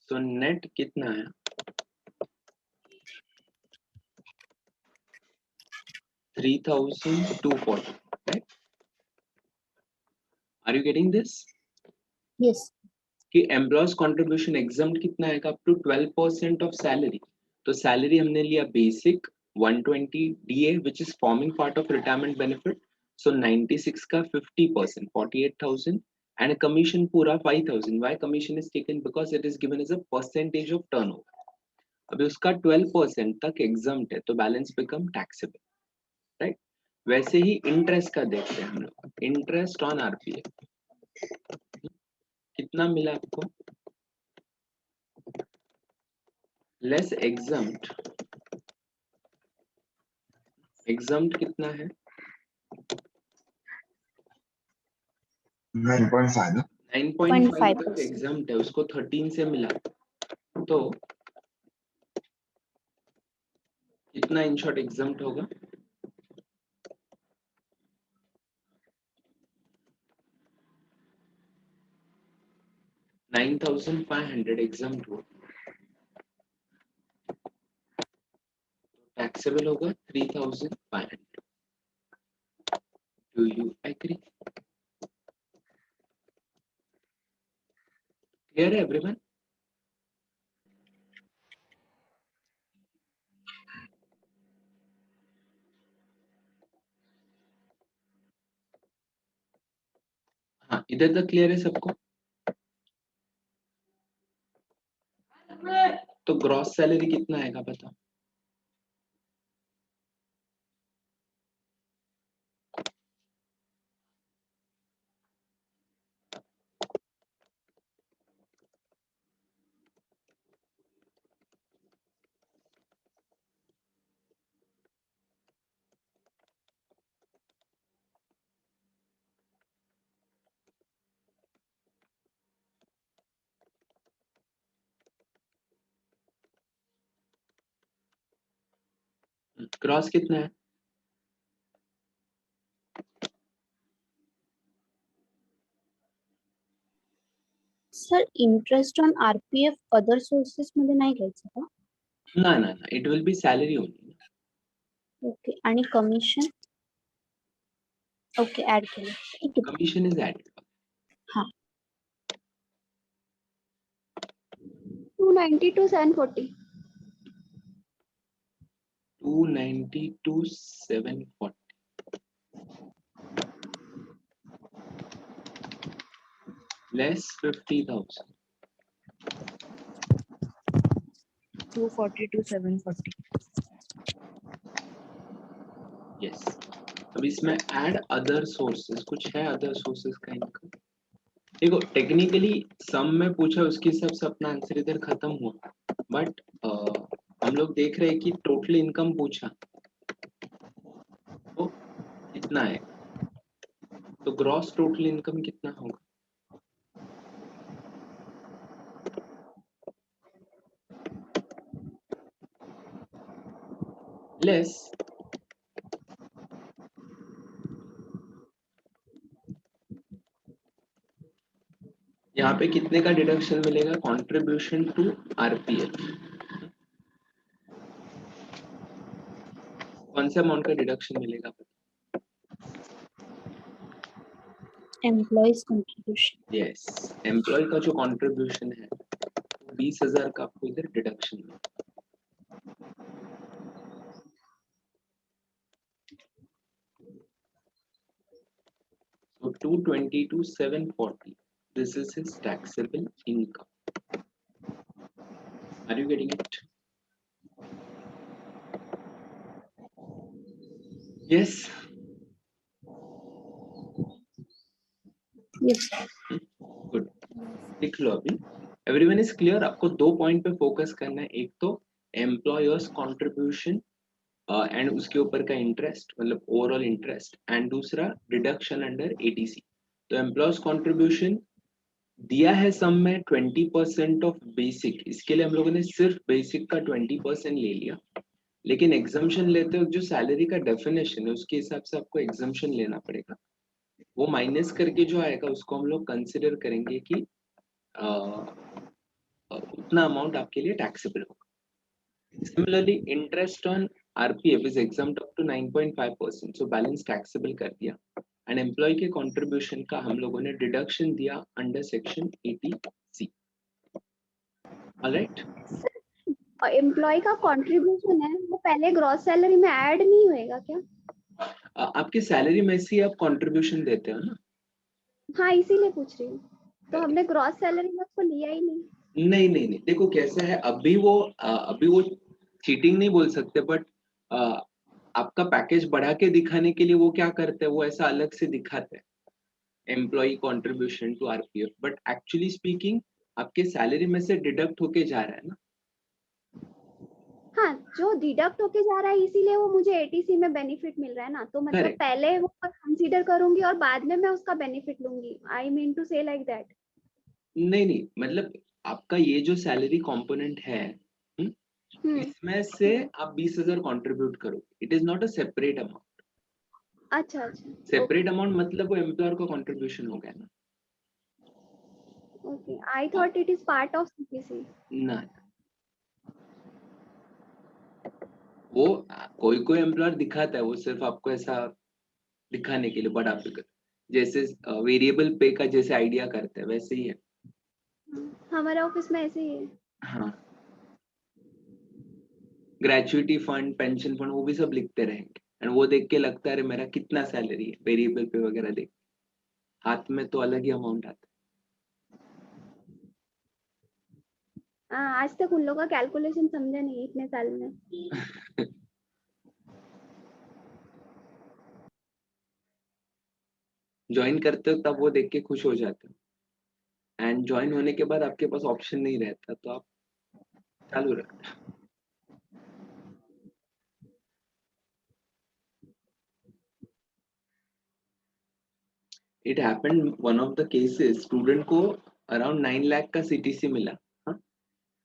तो नेट कितना है? 3,240. right? Are you getting this? Yes. कि एम्प्लॉयज कंट्रीब्यूशन एग्जाम कितना आएगा? Up to 12% of salary. तो सैलरी हमने लिया basic 120 DA which is forming part of retirement benefit, so 96 का 50% 48,000 एंड कमीशन पूरा 5,000. Why commission is taken? Because it is given as a percentage of turnover. अभी उसका 12% तक एग्जाम्प्ट है, तो बैलेंस बिकम टैक्सेबल. राइट? वैसे ही इंटरेस्ट का देखते हैं हम लोग. इंटरेस्ट ऑन आरपीएफ कितना मिला आपको? Less exempt. एग्जाम्प्ट कितना है? 9.5 ना? 9.5 तक एग्जाम्प्ट है, उसको 13 से मिला, तो कितना इन शॉर्ट एग्जाम्प्ट होगा? 9,500 एग्जाम्प्ट हो, टैक्सेबल होगा 3,500. Do you agree? क्लियर है एवरीवन? हाँ, इधर तक क्लियर है सबको? तो ग्रॉस सैलरी कितना आएगा बताओ? ग्रॉस कितना है? Sir interest on RPF other sources मध्ये नाही घ्यायचं का? ना ना ना, it will be salary only. Okay. आणि कमिशन ओके ऐड केलं ठीक आहे. Commission is added. 290 to 740. 290 to 740. Less 50,000. 240 to 740. Yes. अब इसमें ऐड अदर सोर्सेस, कुछ है अदर सोर्सेस का इनकम? देखो टेक्निकली सम में पूछा उसके हिसाब से अपना आंसर इधर खत्म हुआ, बट हम लोग देख रहे हैं कि टोटल इनकम पूछा तो कितना है, तो ग्रॉस टोटल इनकम कितना होगा? लेस यहाँ पे कितने का डिडक्शन मिलेगा? कंट्रीब्यूशन टू आरपीएफ, कौन से अमाउंट का डिडक्शन मिलेगा? Employees contribution. यस, एम्प्लॉय का जो कंट्रीब्यूशन है 20,000 का आपको इधर डिडक्शन मिलेगा. So 220 to 740. This is his taxable income. Are you getting it? Yes. Yes. Good. लिख लो अभी. Everyone is clear? आपको दो पॉइंट पे फोकस करना है. एक तो एम्प्लॉयर्स कॉन्ट्रीब्यूशन एंड उसके ऊपर का इंटरेस्ट, मतलब ओवरऑल इंटरेस्ट, एंड दूसरा डिडक्शन अंडर एटीसी. तो एम्प्लॉयर्स कॉन्ट्रीब्यूशन दिया है सम में 20% ऑफ बेसिक. इसके लिए हम लोगों ने सिर्फ बेसिक का 20% ले लिया, लेकिन एग्जम्पशन लेते हो जो सैलरी का डेफिनेशन है उसके हिसाब से आपको एग्जम्पशन लेना पड़ेगा. वो माइनस करके जो आएगा उसको हम लोग कंसिडर करेंगे कि उतना अमाउंट आपके लिए टैक्सेबल होगा. Similarly interest on RPF is exempt up to 9.5%, so balance taxable कर दिया. एंड एम्प्लॉय के कंट्रीब्यूशन का हम लोगों ने डिडक्शन दिया अंडर सेक्शन 80C. ऑलराइट. और एम्प्लॉय का कंट्रीब्यूशन है वो पहले ग्रॉस सैलरी में ऐड नहीं होएगा क्या? आपकी सैलरी में से आप कंट्रीब्यूशन देते हो ना? हाँ इसीलिए पूछ रही हूँ. तो हमने ग्रॉस सैलरी में उसको लिया ही नहीं. नहीं, देखो कैसा है, अभी वो चीटिंग नहीं बोल सकते, बट आपका पैकेज बढ़ा के दिखाने के लिए वो क्या करते हैं, वो ऐसा अलग से दिखाते हैं employ contribution to RPF, but actually speaking आपके सैलरी में से डिडक्ट होके जा रहा है ना. हाँ जो डिडक्ट होके जा रहा है इसीलिए वो मुझे एटीसी में बेनिफिट मिल रहा है ना. तो मतलब Correct. पहले वो कंसीडर करूंगी और बाद में मैं उसका बेनिफिट लूंगी. आई मीन टू से लाइक दैट. नहीं, मतलब आपका ये जो सैलरी कंपोनेंट है इसमें से आप 20,000 कंट्रीब्यूट करो. It is not a separate amount. अच्छा. सेपरेट अमाउंट मतलब वो एम्प्लॉयर का कंट्रीब्यूशन हो गया ना. Okay. I thought it is part of CPC. ना, वो कोई एम्प्लॉयर दिखाता है, वो सिर्फ आपको ऐसा दिखाने के लिए बड़ा फिगर, जैसे वेरिएबल पे का जैसे आइडिया करते हैं वैसे ही है. हमारे ऑफिस में ऐसे ही है. हाँ, ग्रेचुइटी फंड, पेंशन फंड, वो भी सब लिखते रहेंगे एंड वो देख के लगता है मेरा कितना सैलरी है, वेरिएबल पे वगैरह देख, हाथ में तो अलग ही अमाउंट आता हाँ आज तक उन लोगों का कैलकुलेशन समझा नहीं इतने साल में. है. ज्वाइन करते हो तब वो देख के खुश हो जाते हो, एंड ज्वाइन होने के बाद आपके पास ऑप्शन नहीं रहता तो आप चालू रखते हो. It happened one of the cases, student को अराउंड 9 लाख का सीटीसी मिला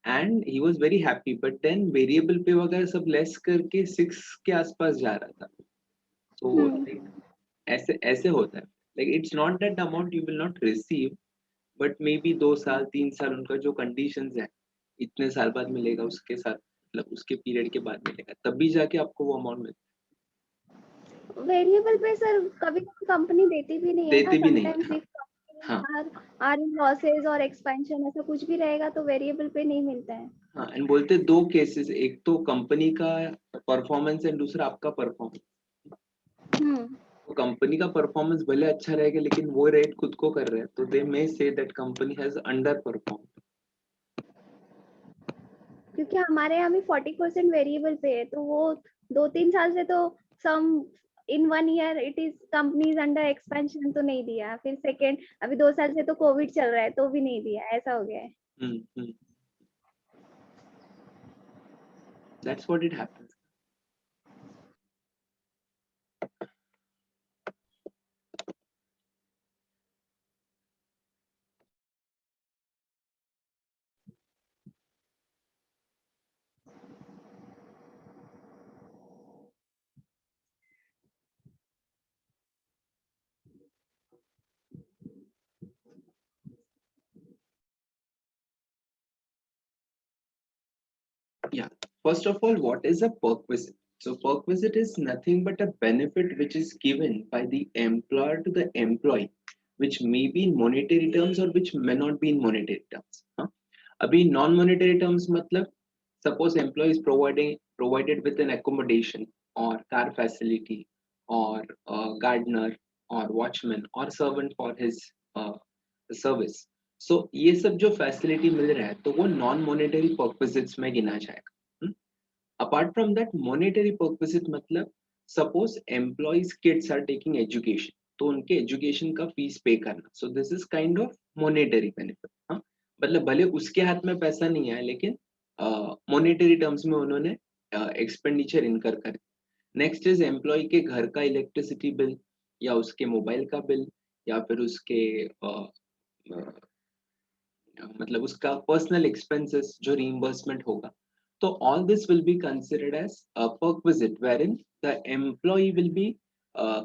and he was very happy, but then variable pay वगैरह सब लेस करके 6 के आसपास जा रहा था. तो ऐसे होता है. Like it's not that the amount you will not receive, but may be 2 साल 3 साल उनका जो कंडीशंस है इतने साल बाद मिलेगा, उसके साथ मतलब उसके पीरियड के बाद मिलेगा, तब भी जाके आपको वो अमाउंट मिलेगा. वेरिएबल पे सर कभी कभी कंपनी देती भी नहीं है ना, देती भी नहीं है, समटाइम्स हाँ, इफ हाँ आर इन लॉसेस और एक्सपेंशन ऐसा कुछ भी रहेगा तो वेरिएबल पे नहीं मिलता है। हाँ। एंड बोलते दो केसेस, एक तो कंपनी का परफॉर्मेंस एंड दूसरा आपका परफॉर्मेंस। तो कंपनी का परफॉर्मेंस भले अच्छा रहेगा लेकिन वो रेट खुद को कर रहे हैं, तो they may say that company has underperform. क्योंकि हमारे यहाँ भी 40% वेरिएबल पे है, तो वो 2-3 साल से तो सम इन 1 year it is companies under expansion तो नहीं दिया, फिर सेकेंड अभी 2 साल से तो कोविड चल रहा है तो भी नहीं दिया, ऐसा हो गया है। That's what it happens. Yeah, first of all, what is a perk visit? So perk visit is nothing but a benefit which is given by the employer to the employee, which may be in monetary terms or which may not be in monetary terms. हाँ? अभी non monetary terms मतलब suppose employee is provided with an accommodation or car facility or gardener or watchman or servant for his service. So ये सब जो facility मिल रहा है तो वो नॉन मॉनेटरी पर्पसेस में गिना जाएगा। Apart from that monetary purposes मतलब suppose employees kids are taking education, तो उनके एजुकेशन का फीस पे करना, so this is kind of monetary benefit. हाँ, मतलब भले उसके हाथ में पैसा नहीं है लेकिन मॉनेटरी टर्म्स में उन्होंने एक्सपेंडिचर इनकर कर। नेक्स्ट इज एम्प्लॉय के घर का इलेक्ट्रिसिटी बिल या उसके मोबाइल का बिल या फिर उसके मतलब उसका पर्सनल एक्सपेंसेस जो रीइंबर्समेंट होगा, तो all this will be considered as a perquisite wherein the employee will be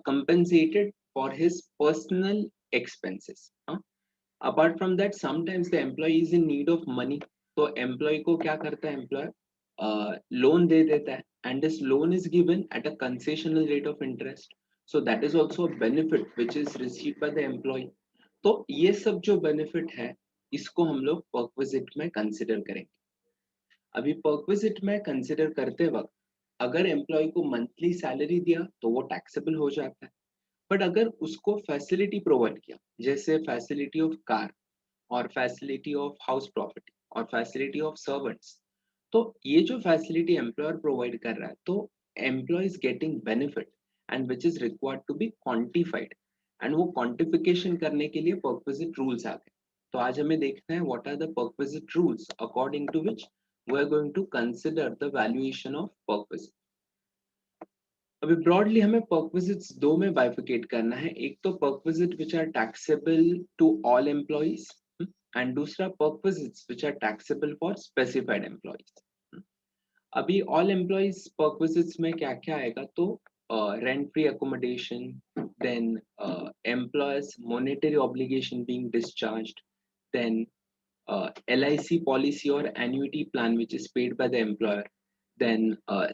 compensated for his personal expenses. apart from that sometimes the employee is in need of money, तो employee को क्या करता है employer loan दे देता है and this loan is given at a concessional rate of interest, so that is also a benefit which is received by the employee. तो ये सब जो बेनिफिट है इसको हम लोग पर्क विजिट में कंसिडर करेंगे। अभी पर्क विजिट में कंसिडर करते वक्त अगर एम्प्लॉय को मंथली सैलरी दिया तो वो टैक्सेबल हो जाता है, बट अगर उसको फैसिलिटी प्रोवाइड किया जैसे फैसिलिटी ऑफ कार और फैसिलिटी ऑफ हाउस प्रॉपर्टी और फैसिलिटी ऑफ सर्वेंट्स, तो ये जो फैसिलिटी एम्प्लॉयर प्रोवाइड कर रहा है तो employ is getting benefit and which is required to be quantified, and वो क्वांटिफिकेशन करने के लिए पर्क विजिट रूल्स आ गए। तो आज हमें देखना है what are the perquisite rules according to which we are going to consider the valuation of perquisite. अभी ब्रॉडली हमें पर्क विजिट्स दो में बाइफिकेट करना है, एक तो perquisite which are taxable to all employees and दूसरा perquisites which are taxable for specified employees. अभी ऑल एम्प्लॉइज पर्क विजिट्स में क्या क्या आएगा, तो rent free accommodation, then employers monetary obligation being discharged, then LIC policy or annuity plan which is paid by the employer, then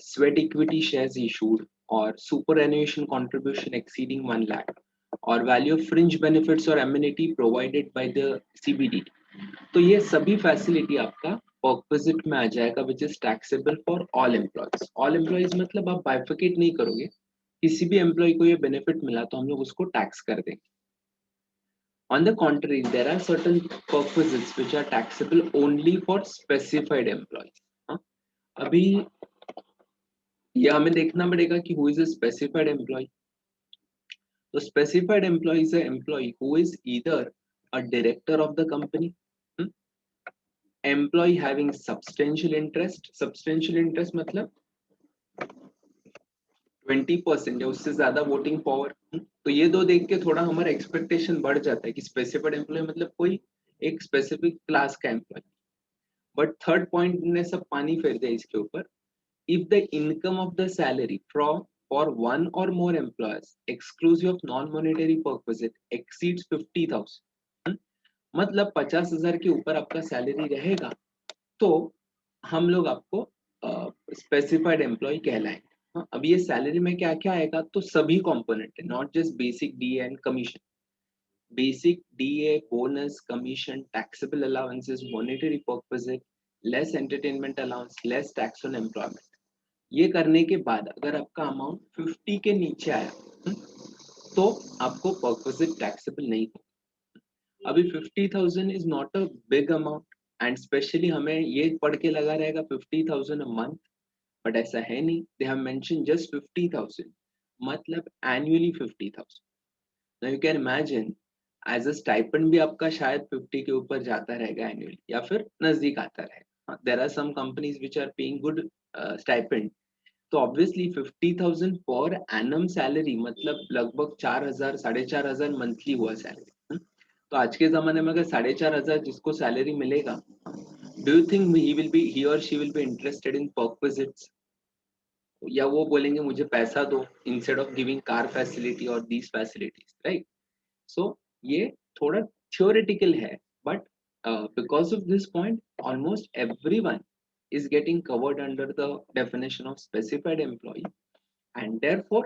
sweat equity shares issued or superannuation contribution exceeding 1 lakh or value of fringe benefits or amenity provided by the CBD। तो ये सभी facility आपका Perk visit में आ जाएगा which is taxable for all employees. All employees मतलब आप बाइफिकेट नहीं करोगे, किसी भी एम्प्लॉय को ये बेनिफिट मिला तो हम लोग उसको टैक्स कर देंगे। On the contrary, there are certain perk visits which are taxable only for specified employees। अभी ये हमें देखना पड़ेगा कि who is a specified employee। तो specified employee is an employee who is either a director of the company, employee having substantial interest मतलब 20% या उससे ज्यादा वोटिंग पावर। तो ये दो देख के थोड़ा हमारा एक्सपेक्टेशन बढ़ जाता है कि स्पेसिफाइड एम्प्लॉय मतलब कोई एक स्पेसिफिक क्लास का एम्प्लॉय। बट थर्ड पॉइंट ने सब पानी फेर दिया इसके ऊपर, if the income of the salary from for one or more employers exclusive of non monetary perquisite exceeds 50,000, मतलब 50,000 के ऊपर आपका सैलरी रहेगा तो हम लोग आपको स्पेसिफाइड एम्प्लॉय कहलाएंगे। हाँ, अभी ये सैलरी में क्या क्या आएगा, तो सभी कंपोनेंट है, not just basic DA and commission. Basic DA, bonus, commission, taxable allowances, monetary perquisite, less entertainment allowance, less tax on employment. ये करने के बाद अगर आपका अमाउंट 50 के नीचे आया, तो आपको परक्विजिट टैक्सेबल नहीं होगा. अभी 50,000 is not a big amount, and specially हमें ये पढ़ के लगा रहेगा 50,000 अ मंथ, बट ऐसा है नहीं. दे हैव मेंशन जस्ट 50,000, मतलब annually 50,000. Now you can imagine as a stipend भी आपका शायद 50 के ऊपर जाता रहेगा एनुअली, या फिर नजदीक आता रहेगा. There are some companies which are paying good stipend. तो ऑब्वियसली 50,000 पर एनम सैलरी मतलब लगभग 4,000 4,500 मंथली हुआ सैलरी. तो आज के जमाने में अगर 4,500 जिसको सैलरी मिलेगा, डू यू थिंक ही और she will be interested in perquisites, या वो बोलेंगे मुझे पैसा दो instead of giving car facility और दीज फैसिलिटीज, राइट? सो ये थोड़ा थियोरेटिकल है, but because of this point almost everyone is getting covered under the definition of specified employee, and therefore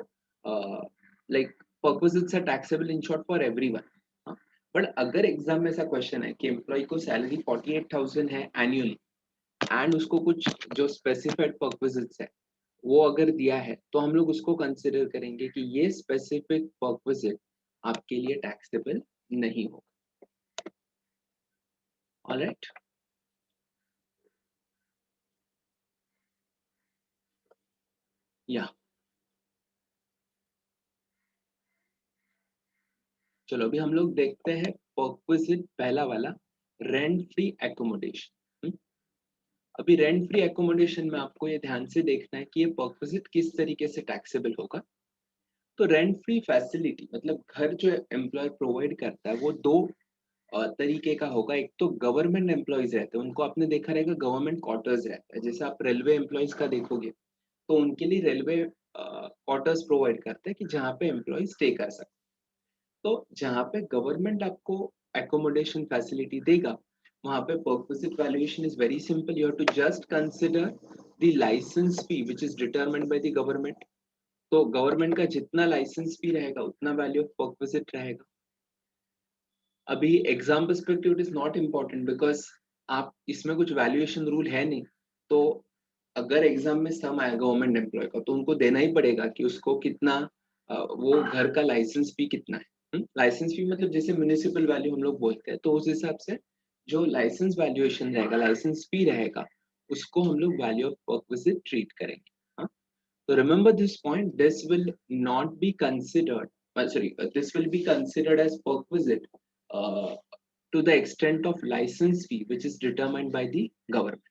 like perquisites are taxable in short for everyone. But अगर exam में ऐसा question है कि employ को salary 48,000 है annually, and उसको कुछ जो स्पेसिफाइड परक्विजिट्स है वो अगर दिया है, तो हम लोग उसको कंसिडर करेंगे कि ये स्पेसिफिक परक्विजिट आपके लिए टैक्सेबल नहीं होगा. ऑलराइट, या चलो अभी हम लोग देखते हैं परक्विजिट पहला वाला, रेंट फ्री एकोमोडेशन. अभी रेंट फ्री एकोमोडेशन में आपको ये ध्यान से देखना है कि ये परक्विजिट किस तरीके से टैक्सेबल होगा. तो रेंट फ्री फैसिलिटी मतलब घर जो एम्प्लॉयर प्रोवाइड करता है वो दो तरीके का होगा. एक तो गवर्नमेंट एम्प्लॉयज रहते हैं, उनको आपने देखा रहेगा गवर्नमेंट क्वार्टर्स रहता है. जैसे आप रेलवे एम्प्लॉयज का देखोगे तो उनके लिए रेलवे क्वार्टर्स प्रोवाइड करते हैं कि जहाँ पे एम्प्लॉय स्टे कर सकते. तो जहाँ पे गवर्नमेंट आपको एकोमोडेशन फैसिलिटी देगा, वहाँ पे perquisite valuation is very simple. You have to just consider the licence fee which is determined by the government. तो गवर्नमेंट का जितना लाइसेंस फी रहेगा उतना वैल्यू ऑफ परक्विजिट रहेगा. अभी exam perspective it is not important because आप इसमें कुछ वैल्यूएशन रूल है नहीं. तो अगर एग्जाम में सम आया गवर्नमेंट एम्प्लॉय का, तो उनको देना ही पड़ेगा कि उसको कितना वो घर का लाइसेंस फी कितना है. लाइसेंस फी मतलब जैसे म्युनिसिपल वैल्यू हम लोग बोलते हैं, तो उस हिसाब से जो लाइसेंस वैल्यूएशन रहेगा, लाइसेंस फी रहेगा, उसको हम लोग वैल्यू ऑफ परक्विजिट ट्रीट करेंगे. हाँ, तो remember this point, this will not be considered, this will be considered as perquisite to the extent of license fee which is determined by the government.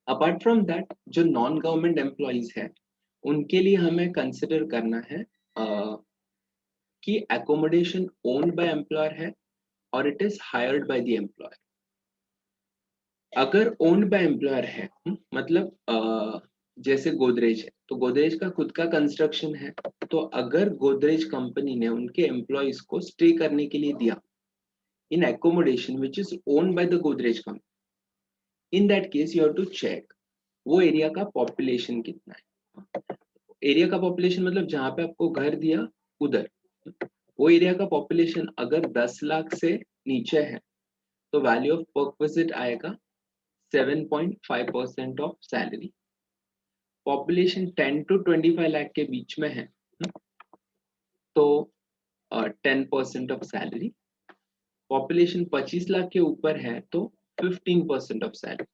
Apart from that, जो non government employees है उनके लिए हमें consider करना है कि accommodation owned by employer है और it is hired by the employer. अगर ओन्ड बाय एम्प्लॉयर है, मतलब जैसे गोदरेज है, तो गोदरेज का खुद का कंस्ट्रक्शन है. तो अगर गोदरेज कंपनी ने उनके एम्प्लॉइज को स्टे करने के लिए दिया in accommodation which is owned by the Godrej company, in that case you have to check वो एरिया का पॉपुलेशन कितना है. एरिया का पॉपुलेशन मतलब जहां पे आपको घर दिया उधर, वो एरिया का पॉपुलेशन अगर 10 लाख से नीचे है तो वैल्यू ऑफ परक्विजिट आएगा 7.5% of salary. Population 10 to 25 lakh के बीच में है तो 10% ऑफ सैलरी. पॉपुलेशन 25 लाख के ऊपर है तो 15% ऑफ सैलरी.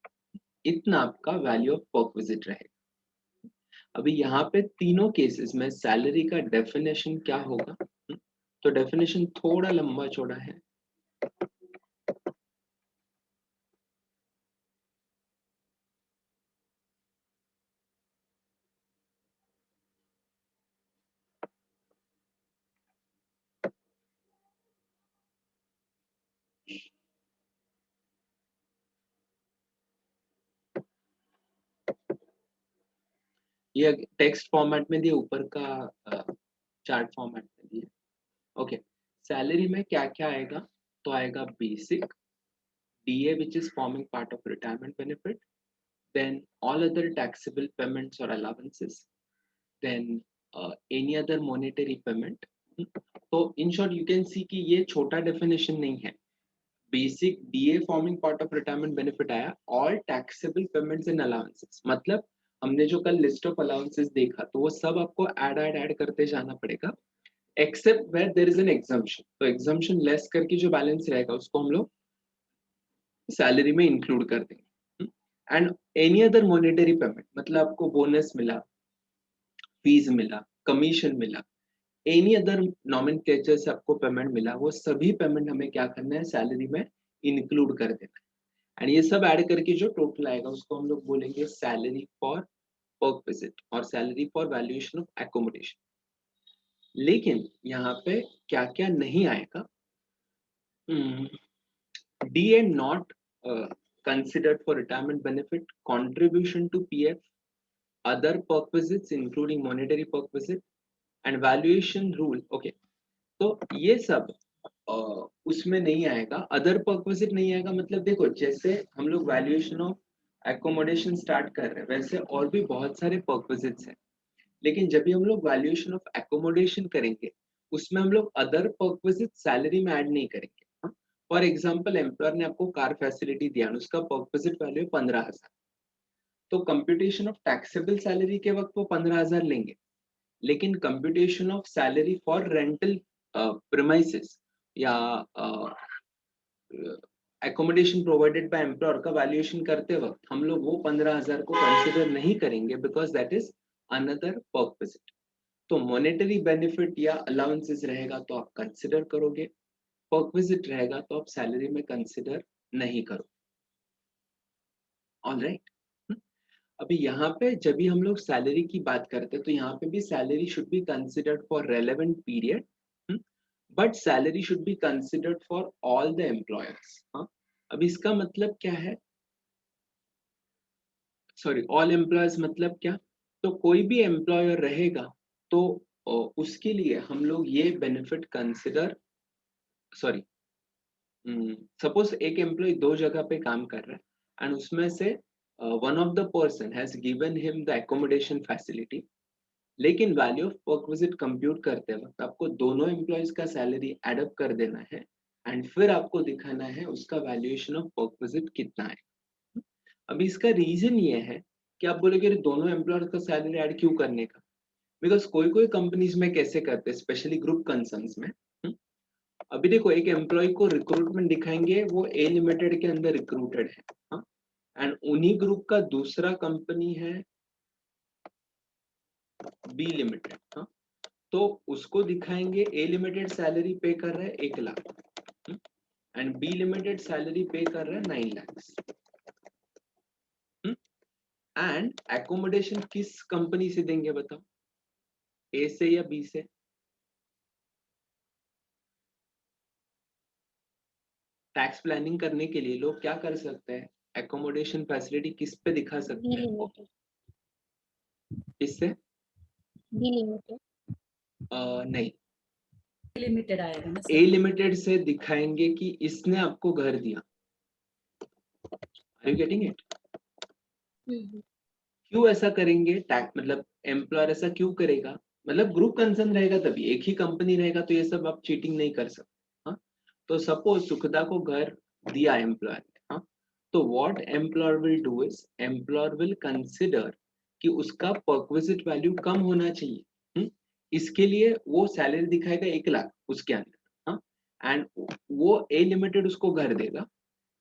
इतना आपका वैल्यू ऑफ परक्विजिट रहेगा. अभी यहाँ पे तीनों केसेस में सैलरी का डेफिनेशन क्या होगा, तो डेफिनेशन थोड़ा लंबा चौड़ा है. ये टेक्स्ट फॉर्मेट में दिए, ऊपर का चार्ट फॉर्मेट में दिए. ओके, सैलरी में क्या क्या आएगा, तो आएगा basic, DA which is forming part of retirement benefit, then all other taxable payments or allowances, then any other monetary payment. तो in short you can see कि ये छोटा definition नहीं है. Basic DA forming part of retirement benefit आया, all taxable payments and allowances. मतलब हमने जो कल list of allowances देखा तो वो सब आपको add करते जाना पड़ेगा, except where there is an exemption. तो exemption less करके जो balance रहेगा उसको हम लोग salary में include कर देंगे. And any other monetary payment, मतलब आपको bonus मिला, fees मिला, commission मिला, एनी अदर नॉमेनक्लेचर से आपको पेमेंट मिला, वो सभी पेमेंट हमें क्या करना है, सैलरी में इंक्लूड कर देना है. एंड ये सब ऐड करके जो टोटल आएगा उसको हम लोग बोलेंगे सैलरी फॉर वर्क विजिट और salary for valuation of accommodation. लेकिन यहाँ पे क्या क्या नहीं आएगा, DA not considered for retirement benefit, contribution to PF, other perquisites including monetary perquisite and valuation rule. Okay, तो ये सब उसमें नहीं आएगा. अदर परक्विजिट नहीं आएगा, मतलब देखो जैसे हम लोग वैल्यूएशन ऑफ एकोमोडेशन स्टार्ट कर रहे हैं वैसे और भी बहुत सारे परक्विजिट्स हैं, लेकिन जब भी हम लोग वैल्यूएशन ऑफ एकोमोडेशन करेंगे उसमें हम लोग अदर परक्विजिट सैलरी में ऐड नहीं करेंगे. फॉर एग्जांपल एम्प्लॉयर ने आपको कार फैसिलिटी दिया, उसका परक्विजिट वैल्यू है 15,000, तो कंप्यूटेशन ऑफ टैक्सेबल सैलरी के वक्त वो 15,000 लेंगे, लेकिन computation of salary for rental premises या एकोमोडेशन प्रोवाइडेड बाय एम्प्लॉयर का वैल्यूएशन करते वक्त हम लोग वो 15,000 को कंसिडर नहीं करेंगे, because that is another perquisite. तो मॉनेटरी बेनिफिट या अलाउंसेस रहेगा तो आप कंसिडर करोगे, परक्विजिट रहेगा तो आप सैलरी में कंसिडर नहीं करोगे. ऑलराइट. अभी यहाँ पे जब भी हम लोग सैलरी की बात करते हैं तो यहाँ पे भी salary should be considered for relevant period, but salary should be considered for all the employers. अब इसका मतलब क्या है, सॉरी ऑल एम्प्लॉयर्स मतलब क्या, तो कोई भी एम्प्लॉयर रहेगा तो उसके लिए हम लोग ये बेनिफिट कंसिडर, सॉरी सपोज एक एम्प्लॉय 2 जगह पे काम कर रहा है एंड उसमें से one of the person has given him the accommodation facility, लेकिन वैल्यू ऑफ परक्विजिट कंप्यूट करते वक्त आपको दोनों एम्प्लॉयज का सैलरी एड अप कर देना है एंड फिर आपको दिखाना है उसका वैल्यूएशन ऑफ परक्विजिट कितना है. अभी इसका रीजन ये है कि आप बोलोगे दोनों एम्प्लॉयज का सैलरी ऐड क्यों करने का, बिकॉज कोई कंपनीज में कैसे करते हैं, स्पेशली ग्रुप कंसर्न्स में. अभी देखो एक एम्प्लॉय को रिक्रूटमेंट दिखाएंगे, वो ए लिमिटेड के अंदर रिक्रूटेड है एंड उन्हीं ग्रुप का दूसरा कंपनी है बी लिमिटेड, तो उसको दिखाएंगे ए लिमिटेड सैलरी पे कर रहा है 1 lakh and B limited salary पे कर रहा है 9 लाख. एंड एकोमोडेशन किस कंपनी से देंगे बताओ, ए से या बी से? टैक्स प्लानिंग करने के लिए लोग क्या कर सकते हैं, एकोमोडेशन फैसिलिटी किस पे दिखा सकते हैं, इससे बी लिमिटेड नहीं, लिमिटेड आएगा ना ए लिमिटेड से दिखाएंगे कि इसने आपको घर दिया. Are you getting it? क्यों ऐसा करेंगे, टैक्स मतलब एम्प्लॉयर ऐसा क्यों करेगा, मतलब ग्रुप कंसर्न रहेगा तभी, एक ही कंपनी रहेगा तो ये सब आप चीटिंग नहीं कर सकते. तो सपोज सुखदा को घर दिया एम्प्लॉयर ने, तो what employer will do is employer will consider कि उसका परक्विजिट वैल्यू कम होना चाहिए, इसके लिए वो सैलरी दिखाएगा 1 लाख उसके अंदर, एंड वो ए लिमिटेड उसको घर देगा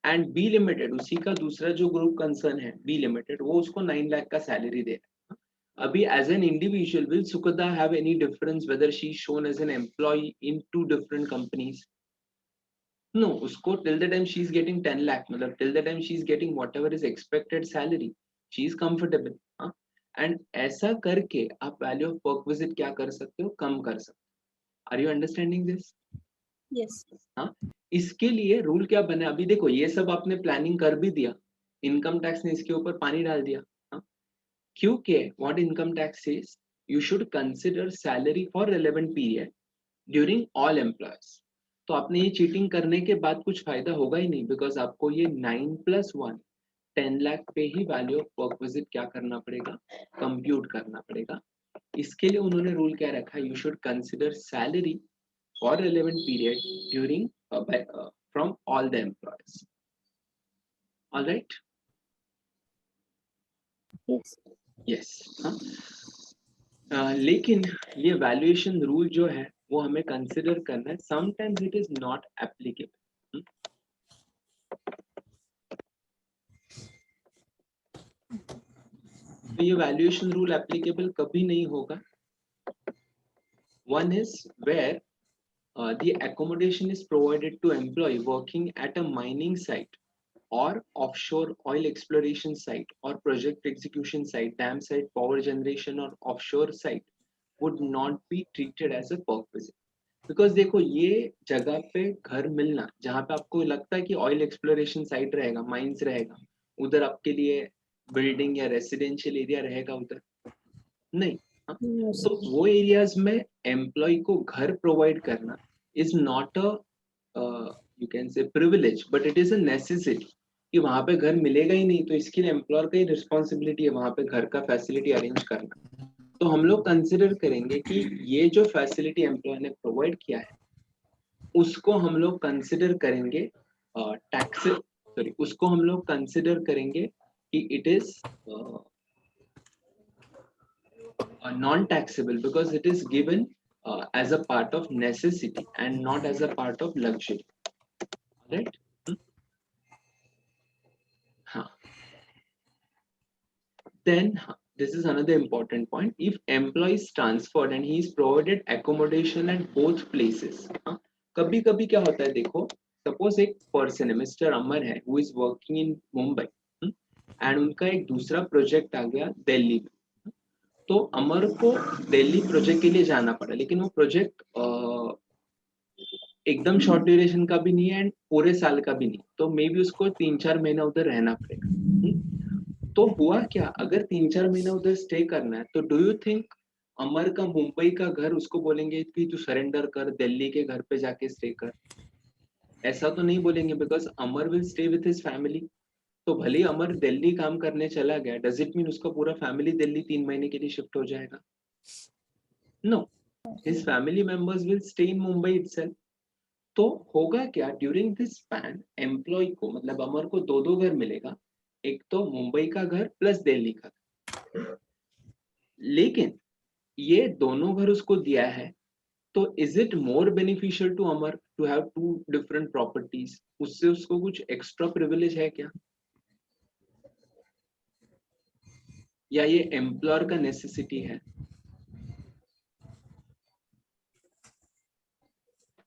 एंड बी लिमिटेड उसी का दूसरा जो ग्रुप कंसर्न है बी लिमिटेड वो उसको 9 लाख का सैलरी देगा. अभी as an individual will Sukhada have any difference whether she is shown as an employ in 2 different companies? No, उसको till the time she is getting 10 lakh, मतलब till the time she is getting whatever is expected salary, she is comfortable. And ऐसा करके आप value of perquisite क्या कर सकते हो, कम कर सकते हो. Are you understanding this? Yes. इसके लिए रूल क्या बना, अभी देखो ये सब आपने प्लानिंग कर भी दिया, इनकम टैक्स ने इसके ऊपर पानी डाल दिया. क्योंकि what income tax says, you should consider salary for relevant period during all employees. तो आपने ये चीटिंग करने के बाद कुछ फायदा होगा ही नहीं, बिकॉज आपको ये 9+1 10 लाख पे ही वैल्यू ऑफ वर्क विजिट क्या करना पड़ेगा, कंप्यूट करना पड़ेगा। इसके लिए उन्होंने रूल क्या रखा, you should consider salary for relevant period during from all the employees. Alright, Yes. Yes. लेकिन ये वैल्यूएशन रूल जो है वो हमें कंसिडर करना है, sometimes it is not applicable. तो ये वैल्यूएशन रूल एप्लीकेबल कभी नहीं होगा। One is where the accommodation is provided to employee working at a mining site or offshore oil exploration site or project execution site, dam site, power generation or offshore site would not be treated as a work visit. Because देखो ये जगह पे घर मिलना जहाँ पे आपको लगता है कि ऑयल एक्सप्लोरेशन साइट रहेगा, माइंस रहेगा, उधर आपके लिए बिल्डिंग या रेसिडेंशियल एरिया रहेगा उधर नहीं। No, तो वो एरियाज में एम्प्लॉय को घर प्रोवाइड करना is not a you can say privilege, but it is a necessity कि वहां पे घर मिलेगा ही नहीं, तो इसके लिए एम्प्लॉयर का ही रिस्पॉन्सिबिलिटी है वहां पे घर का फैसिलिटी अरेंज करना। तो हम लोग कंसिडर करेंगे कि ये जो फैसिलिटी एम्प्लॉयर ने प्रोवाइड किया है उसको हम लोग कंसिडर करेंगे टैक्स, सॉरी उसको हम लोग कंसिडर करेंगे कि it is non-taxable because it is given as a part of necessity and not as a part of luxury. Right? Then this is another important point. If employee is transferred and he is provided accommodation at both places, कभी कभी क्या होता है देखो, suppose एक person है, mister अमर है, who is working in Mumbai and उनका एक दूसरा प्रोजेक्ट आ गया दिल्ली में, तो अमर को दिल्ली प्रोजेक्ट के लिए जाना पड़ा, लेकिन वो प्रोजेक्ट एकदम शॉर्ट ड्यूरेशन का भी नहीं है एंड पूरे साल का भी नहीं, तो मे बी उसको 3-4 महीना उधर रहना पड़ेगा। तो हुआ क्या, अगर 3-4 महीना उधर स्टे करना है तो डू यू थिंक अमर का मुंबई का घर उसको बोलेंगे कि तू सरेंडर कर, दिल्ली के घर पे जाके स्टे कर? ऐसा तो नहीं बोलेंगे, because Amar will stay with his family. तो भले ही अमर दिल्ली काम करने चला गया, डज इट मीन उसका पूरा फैमिली दिल्ली 3 महीने के लिए शिफ्ट हो जाएगा? No, his family members will stay in Mumbai itself. तो होगा क्या, ड्यूरिंग दिस स्पैन एम्प्लॉय को मतलब अमर को 2 घर मिलेगा, एक तो मुंबई का घर प्लस दिल्ली का घर। लेकिन ये दोनों घर उसको दिया है, तो is it more beneficial to Amar to have 2 different properties? उससे उसको कुछ एक्स्ट्रा प्रिविलेज है क्या, या ये एम्प्लॉयर का नेसेसिटी है?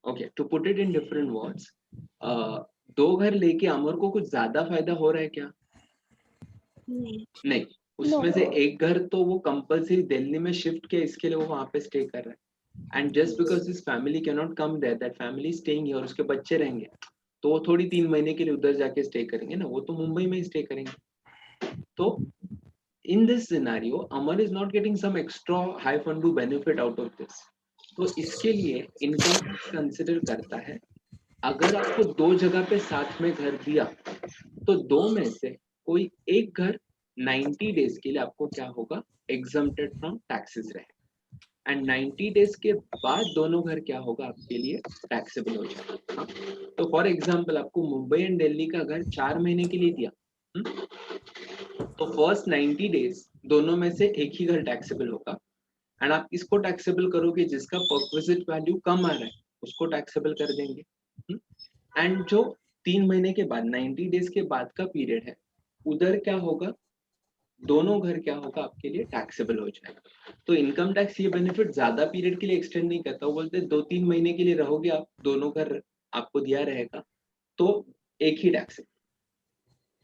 Okay, to put it in different words, 2 घर लेके अमर को कुछ ज्यादा फायदा हो रहा है क्या? नहीं, उसमें से एक घर तो वो कंपल्सरी दिल्ली में शिफ्ट किया, इसके लिए वो वहां पे स्टे कर रहा है, and just because this family can not come there, that family staying here, उसके बच्चे रहेंगे, तो वो थोड़ी 3 महीने के लिए उधर जाके स्टे करेंगे ना, वो तो मुंबई में ही स्टे करेंगे। तो in this scenario Amar is not getting some extra high fund benefit out of this, तो इसके लिए इनकम कंसिडर करता है, अगर आपको 2 जगह पे साथ में घर दिया तो 2 में से कोई एक घर 90 डेज के लिए आपको क्या होगा, एग्जम्प्टेड फ्रॉम टैक्सेस रहे, एंड 90 डेज के बाद दोनों घर क्या होगा आपके लिए टैक्सेबल हो जाएगा। तो फॉर एग्जांपल आपको मुंबई एंड दिल्ली का घर 4 महीने के लिए दिया, तो फर्स्ट 90 डेज दोनों में से एक ही घर टैक्सेबल होगा, एंड आप इसको टैक्सेबल करोगे जिसका परक्विजिट वैल्यू कम आ रहा है उसको टैक्सेबल कर देंगे, एंड जो 3 महीने के बाद 90 डेज के बाद का पीरियड है उधर क्या होगा, दोनों घर क्या होगा आपके लिए टैक्सेबल हो जाएगा। तो इनकम टैक्स ये बेनिफिट ज्यादा पीरियड के लिए एक्सटेंड नहीं करता, वो बोलते 2-3 महीने के लिए रहोगे आप, दोनों घर आपको दिया रहेगा तो एक ही टैक्स,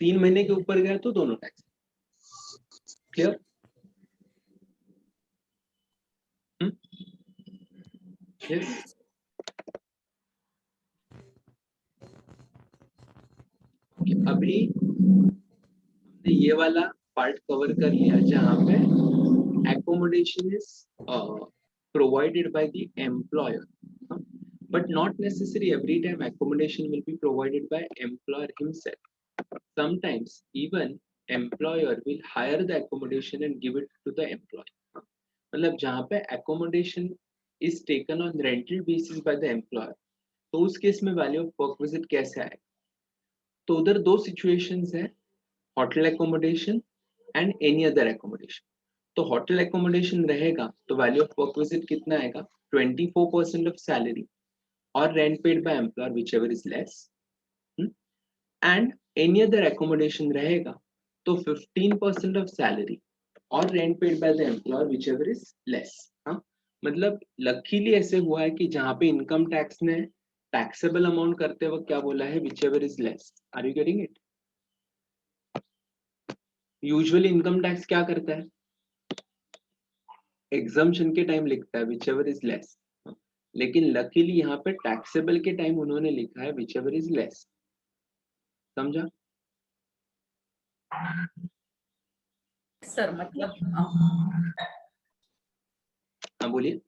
3 महीने के ऊपर गया तो दोनों टैक्स। क्लियर? यस, अभी हमने ये वाला पार्ट कवर कर लिया जहां पे accommodation is provided by the employer, but not necessary every time accommodation will be provided by employer himself. sometimes even employer will hire the accommodation and give it to the employee. मतलब जहाँ पे accommodation is taken on rental basis by the employer, तो उस case में value of work visit कैसे आएगा? तो उधर दो सिचुएशंस है, hotel accommodation and any other accommodation. तो होटल एकोमोडेशन रहेगा तो वैल्यू ऑफ वर्क विजिट कितना आएगा? 24% ऑफ सैलरी और rent paid by employer whichever is less. And any other accommodation रहेगा तो 15% ऑफ सैलरी और rent paid by the employer whichever is less. हाँ, मतलब लकीली ऐसे हुआ है कि जहाँ पे इनकम टैक्स ने टैक्सेबल अमाउंट करते वक्त क्या बोला है? whichever is less. Are you getting it? Usually income tax क्या करता है? एग्जम्पशन के टाइम लिखता है whichever is less. लेकिन लकीली यहाँ पे टैक्सेबल के टाइम उन्होंने लिखा है whichever is less. समझा? सर मतलब हाँ बोलिए.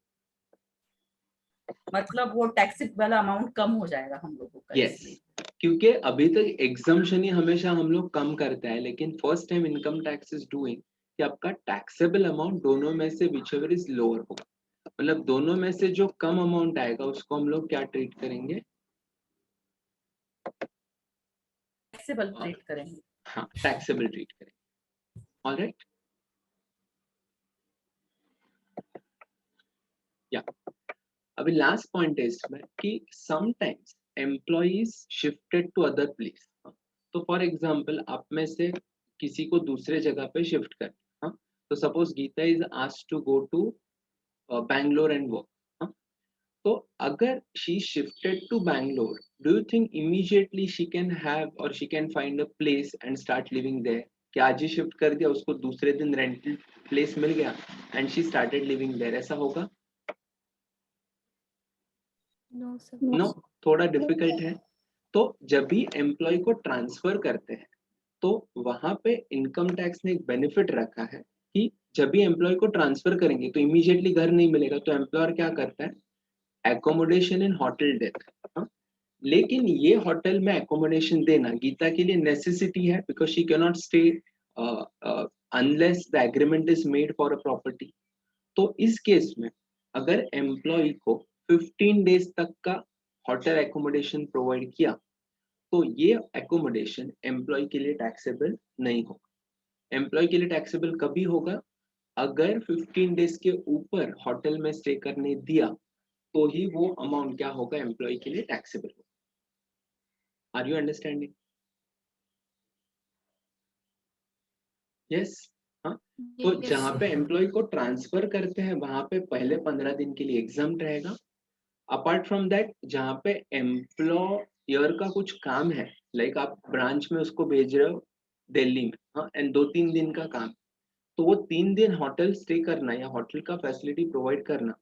मतलब वो टैक्सेबल अमाउंट कम हो जाएगा हम लोगों का. यस, क्योंकि अभी तक एग्जम्पशन ही हमेशा हम लोग कम करते हैं, लेकिन first time income tax is doing कि आपका टैक्सेबल अमाउंट दोनों में से whichever is लोअर होगा. मतलब दोनों में से जो कम अमाउंट आएगा उसको हम लोग क्या ट्रीट करेंगे? टैक्सेबल ट्रीट करेंगे. हाँ, टैक्सेबल ट्रीट करेंगे. ऑलराइट. या अभी लास्ट पॉइंट है इसमें कि sometimes employees shifted to other place. तो फॉर एग्जांपल आप में से किसी को दूसरे जगह पे शिफ्ट कर. हाँ, तो suppose Geeta is asked to go to Bangalore and work. तो अगर she shifted to Bangalore, do you think immediately she can have or she can find a place and start living there? क्या आज ही शिफ्ट कर दिया, उसको दूसरे दिन रेंटल प्लेस मिल गया and she started living there? ऐसा होगा? No sir. नो, थोड़ा डिफिकल्ट है. तो जब भी एम्प्लॉय को ट्रांसफर करते हैं तो वहां पे इनकम टैक्स ने एक बेनिफिट रखा है कि जब भी एम्प्लॉय को ट्रांसफर करेंगे तो इमीडिएटली घर नहीं मिलेगा, तो एम्प्लॉयर क्या करता है? एकोमोडेशन इन होटल देता है. लेकिन ये होटल में एकोमोडेशन देना गीता के लिए नेसेसिटी है because she can not stay unless the agreement is made for a property. तो इस केस में अगर एम्प्लॉय को 15 डेज तक का होटल एकोमोडेशन प्रोवाइड किया तो ये एकोमोडेशन एम्प्लॉय के लिए टैक्सेबल नहीं होगा. एम्प्लॉय के लिए टैक्सेबल कभी होगा? अगर 15 डेज के ऊपर होटल में स्टे करने दिया तो ही वो अमाउंट क्या होगा? एम्प्लॉय के लिए टैक्सेबल होगा. Are you understanding? यस. हाँ, तो Yes, जहाँ sir. पे एम्प्लॉय को ट्रांसफर करते हैं वहां पे पहले 15 दिन के लिए एग्जाम्प्ट रहेगा. अपार्ट फ्रॉम दैट जहाँ पे एम्प्लॉयर का कुछ काम है, लाइक आप ब्रांच में उसको भेज रहे हो दिल्ली में, हाँ, एंड 2-3 दिन का काम, तो वो 3 दिन होटल स्टे करना या होटल का फैसिलिटी प्रोवाइड करना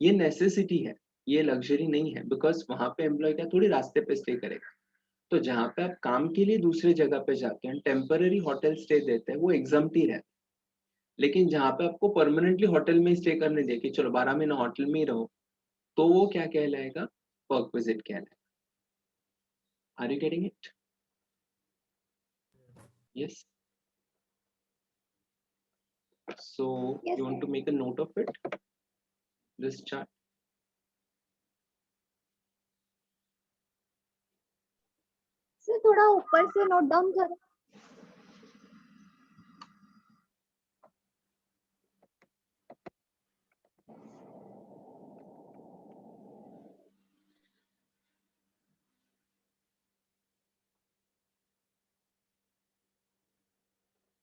ये नेसेसिटी है, ये लग्जरी नहीं है. बिकॉज वहां पे एम्प्लॉय क्या थोड़ी रास्ते पे स्टे करेगा. तो जहाँ पे आप काम के लिए दूसरे जगह पे जाते हैं टेम्पररी होटल स्टे देते हैं वो एग्जाम्प्ट ही रहता है. लेकिन जहाँ पे आपको परमानेंटली होटल में स्टे करने दे कि चलो 12 महीना होटल में ही रहो, तो वो क्या कहलाएगा? वर्क विजिट कहलाएगा. Are you getting it? Yes. So Yes, you want sir. to make a note of it, this chart? Sir थोड़ा ऊपर से नोट डाउन करो.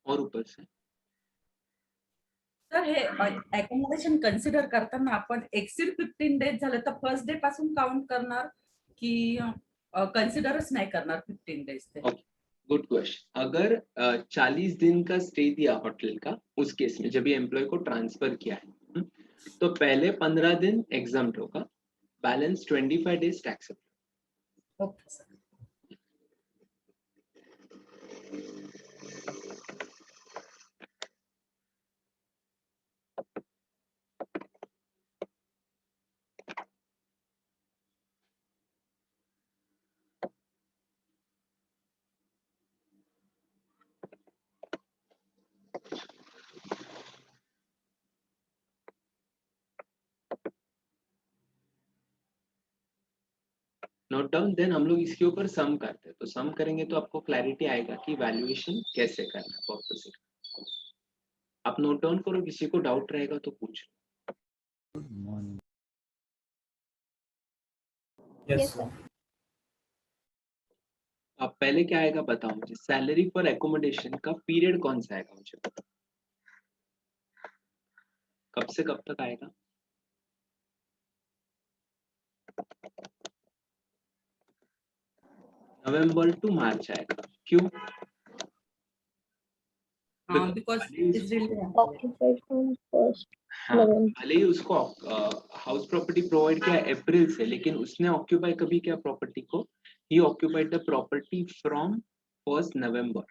और ऊपर से सर हे अकोमोडेशन कन्सिडर करताना आपण एक्सिड 15 डेज झाले तर फर्स्ट डे पासून काउंट करणार की कन्सिडरच नाही करणार 15 डेज ते? Okay, good question. अगर 40 दिन का स्टे दिया होटल का, उस केस में जब भी एम्प्लॉय को ट्रांसफर किया है, तो पहले 15 दिन एग्जाम्प्ट होगा, balance 25 days taxable. Okay sir. Note down, then हम लोग इसके ऊपर सम करते हैं। तो सम करेंगे तो आपको क्लैरिटी आएगा कि वैल्यूएशन कैसे करना है परपोजिट। आप नोट डाउन करो, किसी को डाउट रहेगा तो पूछ लो। Good morning. Yes, Yes, sir. sir. अब पहले क्या आएगा बताओ मुझे, सैलरी फॉर एकोमोडेशन का पीरियड कौन सा आएगा मुझे बताओ। कब से कब तक आएगा? नवंबर टू मार्च आएगा। क्यों? बिकॉज भले is related Occupied from first हाँ, November. भले ही उसको हाउस प्रॉपर्टी प्रोवाइड किया अप्रैल से, लेकिन उसने ऑक्यूपाई कभी किया प्रॉपर्टी को, ही ऑक्यूपाइड द प्रॉपर्टी फ्रॉम 1 नवंबर।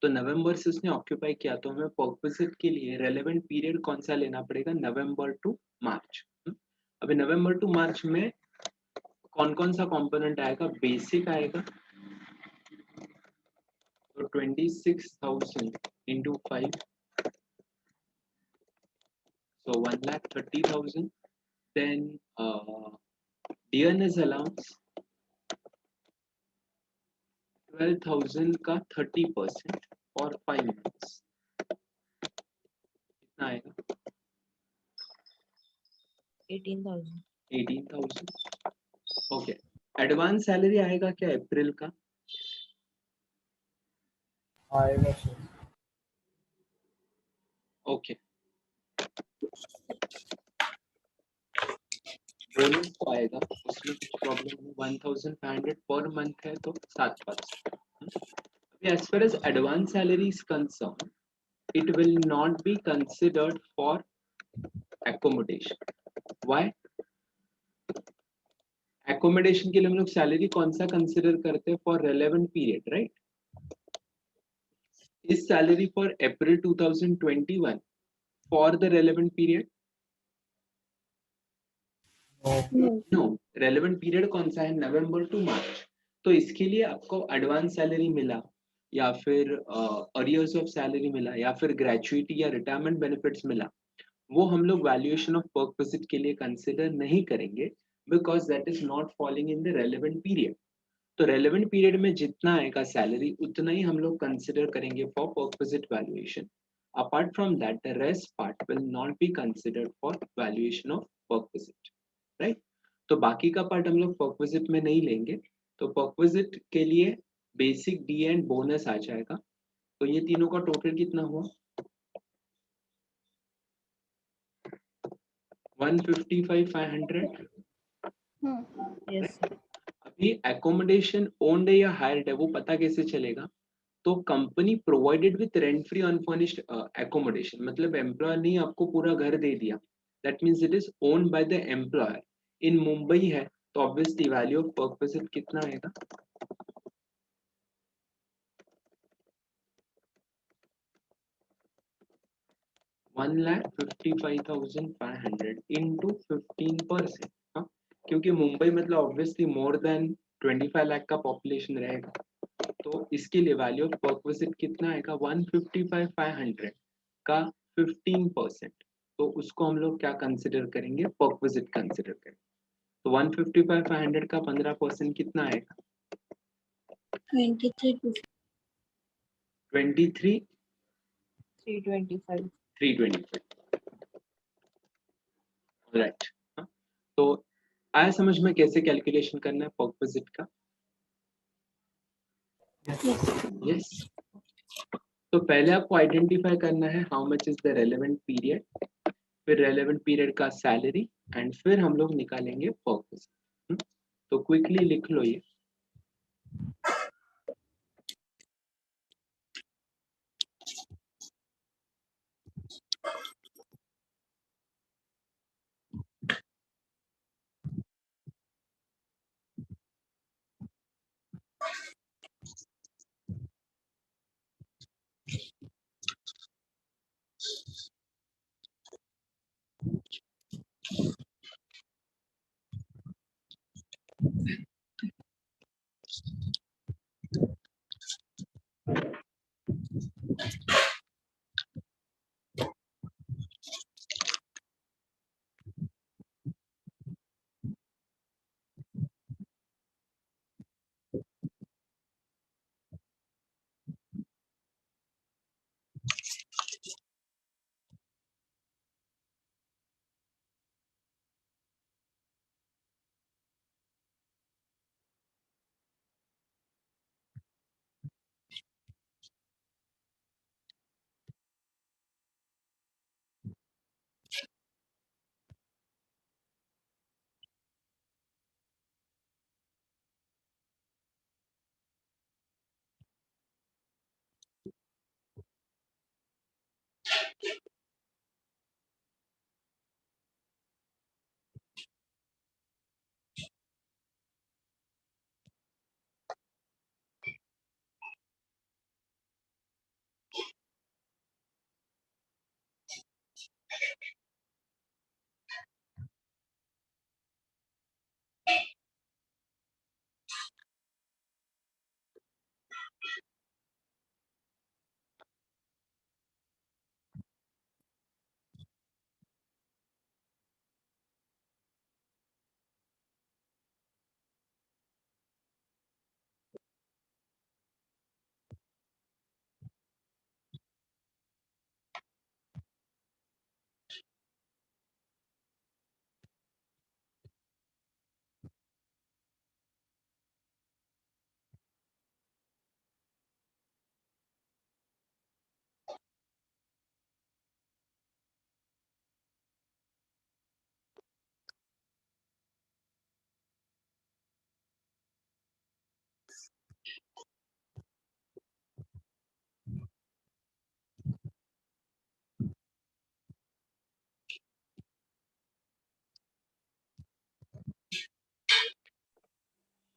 तो नवंबर से उसने ऑक्यूपाई किया, तो हमें परक्विजिट के लिए रेलेवेंट पीरियड कौन सा लेना पड़ेगा? नवंबर टू मार्च। अभी नवंबर टू मार्च में कौन कौन सा कंपोनेंट आएगा? बेसिक आएगा, तो 26,000 into 5, so 1,30,000. Then dearness allowance 12,000 का 30% और 5 months कितना आएगा? 18,000. 18,000। ओके, एडवांस सैलरी आएगा क्या अप्रैल का? आएगा sir. ओके, बोनस तो आएगा, उसमें कुछ प्रॉब्लम नहीं। 1,500 पर मंथ है तो 7%। अभी as far as advance salary is concern, it will not be considered for accommodation. Why? Accommodation के लिए हम लोग सैलरी कौन सा कंसिडर करते हैं? For relevant period, right? Is salary for April 2021 for the relevant period? No. No. No, relevant period कौन सा है? November to March. तो इसके लिए आपको एडवांस सैलरी मिला, या फिर अरियर्स ऑफ सैलरी मिला, या फिर ग्रेचुइटी या रिटायरमेंट बेनिफिट्स मिला, वो हम लोग वैल्यूएशन ऑफ परक्विजिट के लिए कंसिडर नहीं करेंगे, because that is not falling in the relevant period. तो रेलेवेंट पीरियड में जितना आएगा सैलरी, उतना ही हम लोग कंसिडर करेंगे for perquisite valuation. Apart from that the rest part will not be considered for valuation of perquisite, right? तो बाकी का पार्ट हम लोग परक्विजिट में नहीं लेंगे। तो परक्विजिट के लिए बेसिक, डी एंड बोनस आ जाएगा। तो ये तीनों का टोटल कितना हुआ? 155,500। Yes, sir. अभी एकोमोडेशन ओन्ड है या हायर्ड है वो पता कैसे चलेगा? तो company provided with rent free unfurnished accommodation, मतलब एम्प्लॉयर ने आपको पूरा घर दे दिया, that means it is owned by the employer. In Mumbai है तो ऑब्वियसली वैल्यू ऑफ परक्विजिट कितना आएगा? $1,55,500 into 15%। हाँ, क्योंकि मुंबई मतलब ऑब्वियसली मोर देन 25 लाख का पॉपुलेशन रहेगा, तो इसके लिए वैल्यू ऑफ परक्विजिट कितना आएगा? 155,500 का 15%। तो उसको हम लोग क्या कंसिडर करेंगे? परक्विजिट कंसिडर करेंगे। तो 155,500 का 15% कितना आएगा? 23 to 325. 23,325। राइट। तो आया समझ में कैसे कैलकुलेशन करना है परक्विजिट का? यस। तो पहले आपको आइडेंटिफाई करना है how much is the relevant period, फिर रेलेवेंट पीरियड का सैलरी, एंड फिर हम लोग निकालेंगे परक्विजिट। तो क्विकली लिख लो ये।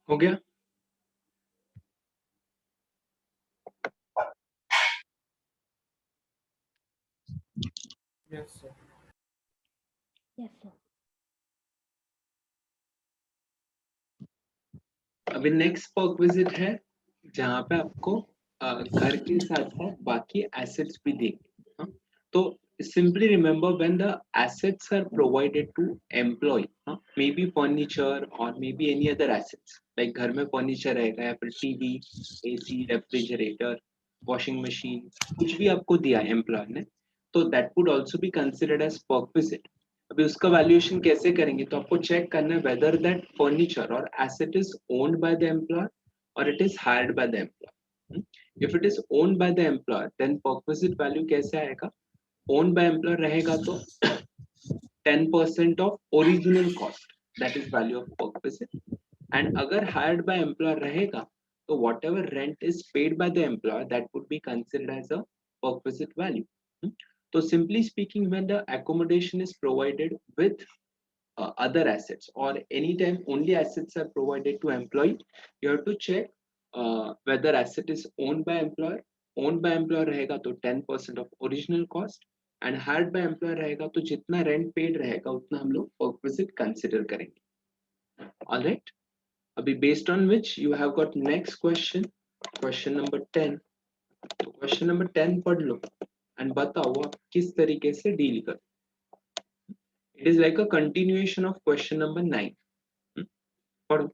हो गया? Yes, sir. Yes, sir. अभी नेक्स्ट पर्क विजिट है जहाँ पे आपको घर के साथ साथ बाकी एसेट्स भी देंगे, हाँ? तो simply remember when the assets are provided to employee, maybe furniture or maybe any other assets, like घर में furniture रहेगा या फिर TV, AC, refrigerator, washing machine, कुछ भी आपको दिया है एम्प्लॉयर ने, तो that would also be considered as perk visit. अभी उसका वैल्यूएशन कैसे करेंगे, तो आपको चेक करना है whether that furniture or asset is owned by the employer or it is hired by the employer. If it is owned by the employer, then perk visit value कैसे आएगा? Owned by employer रहेगा तो 10% of original cost, that is value of perk visit. And अगर hired by employer रहेगा तो whatever rent is paid by the employer, that would be considered as a perk visit value. So simply speaking, when the accommodation is provided with other assets or anytime only assets are provided to employee, you have to check whether asset is owned by employer. Owned by employer रहेगा तो 10% of original cost, and hired by employer रहेगा तो जितना rent paid रहेगा उतना हम लोग perk visit consider करेंगे. All right, अभी based on which you have got next question number 10. तो question number 10 पढ़ लो and बताओ आप किस तरीके से deal कर. It is like a continuation of question number 9. पढ़ो.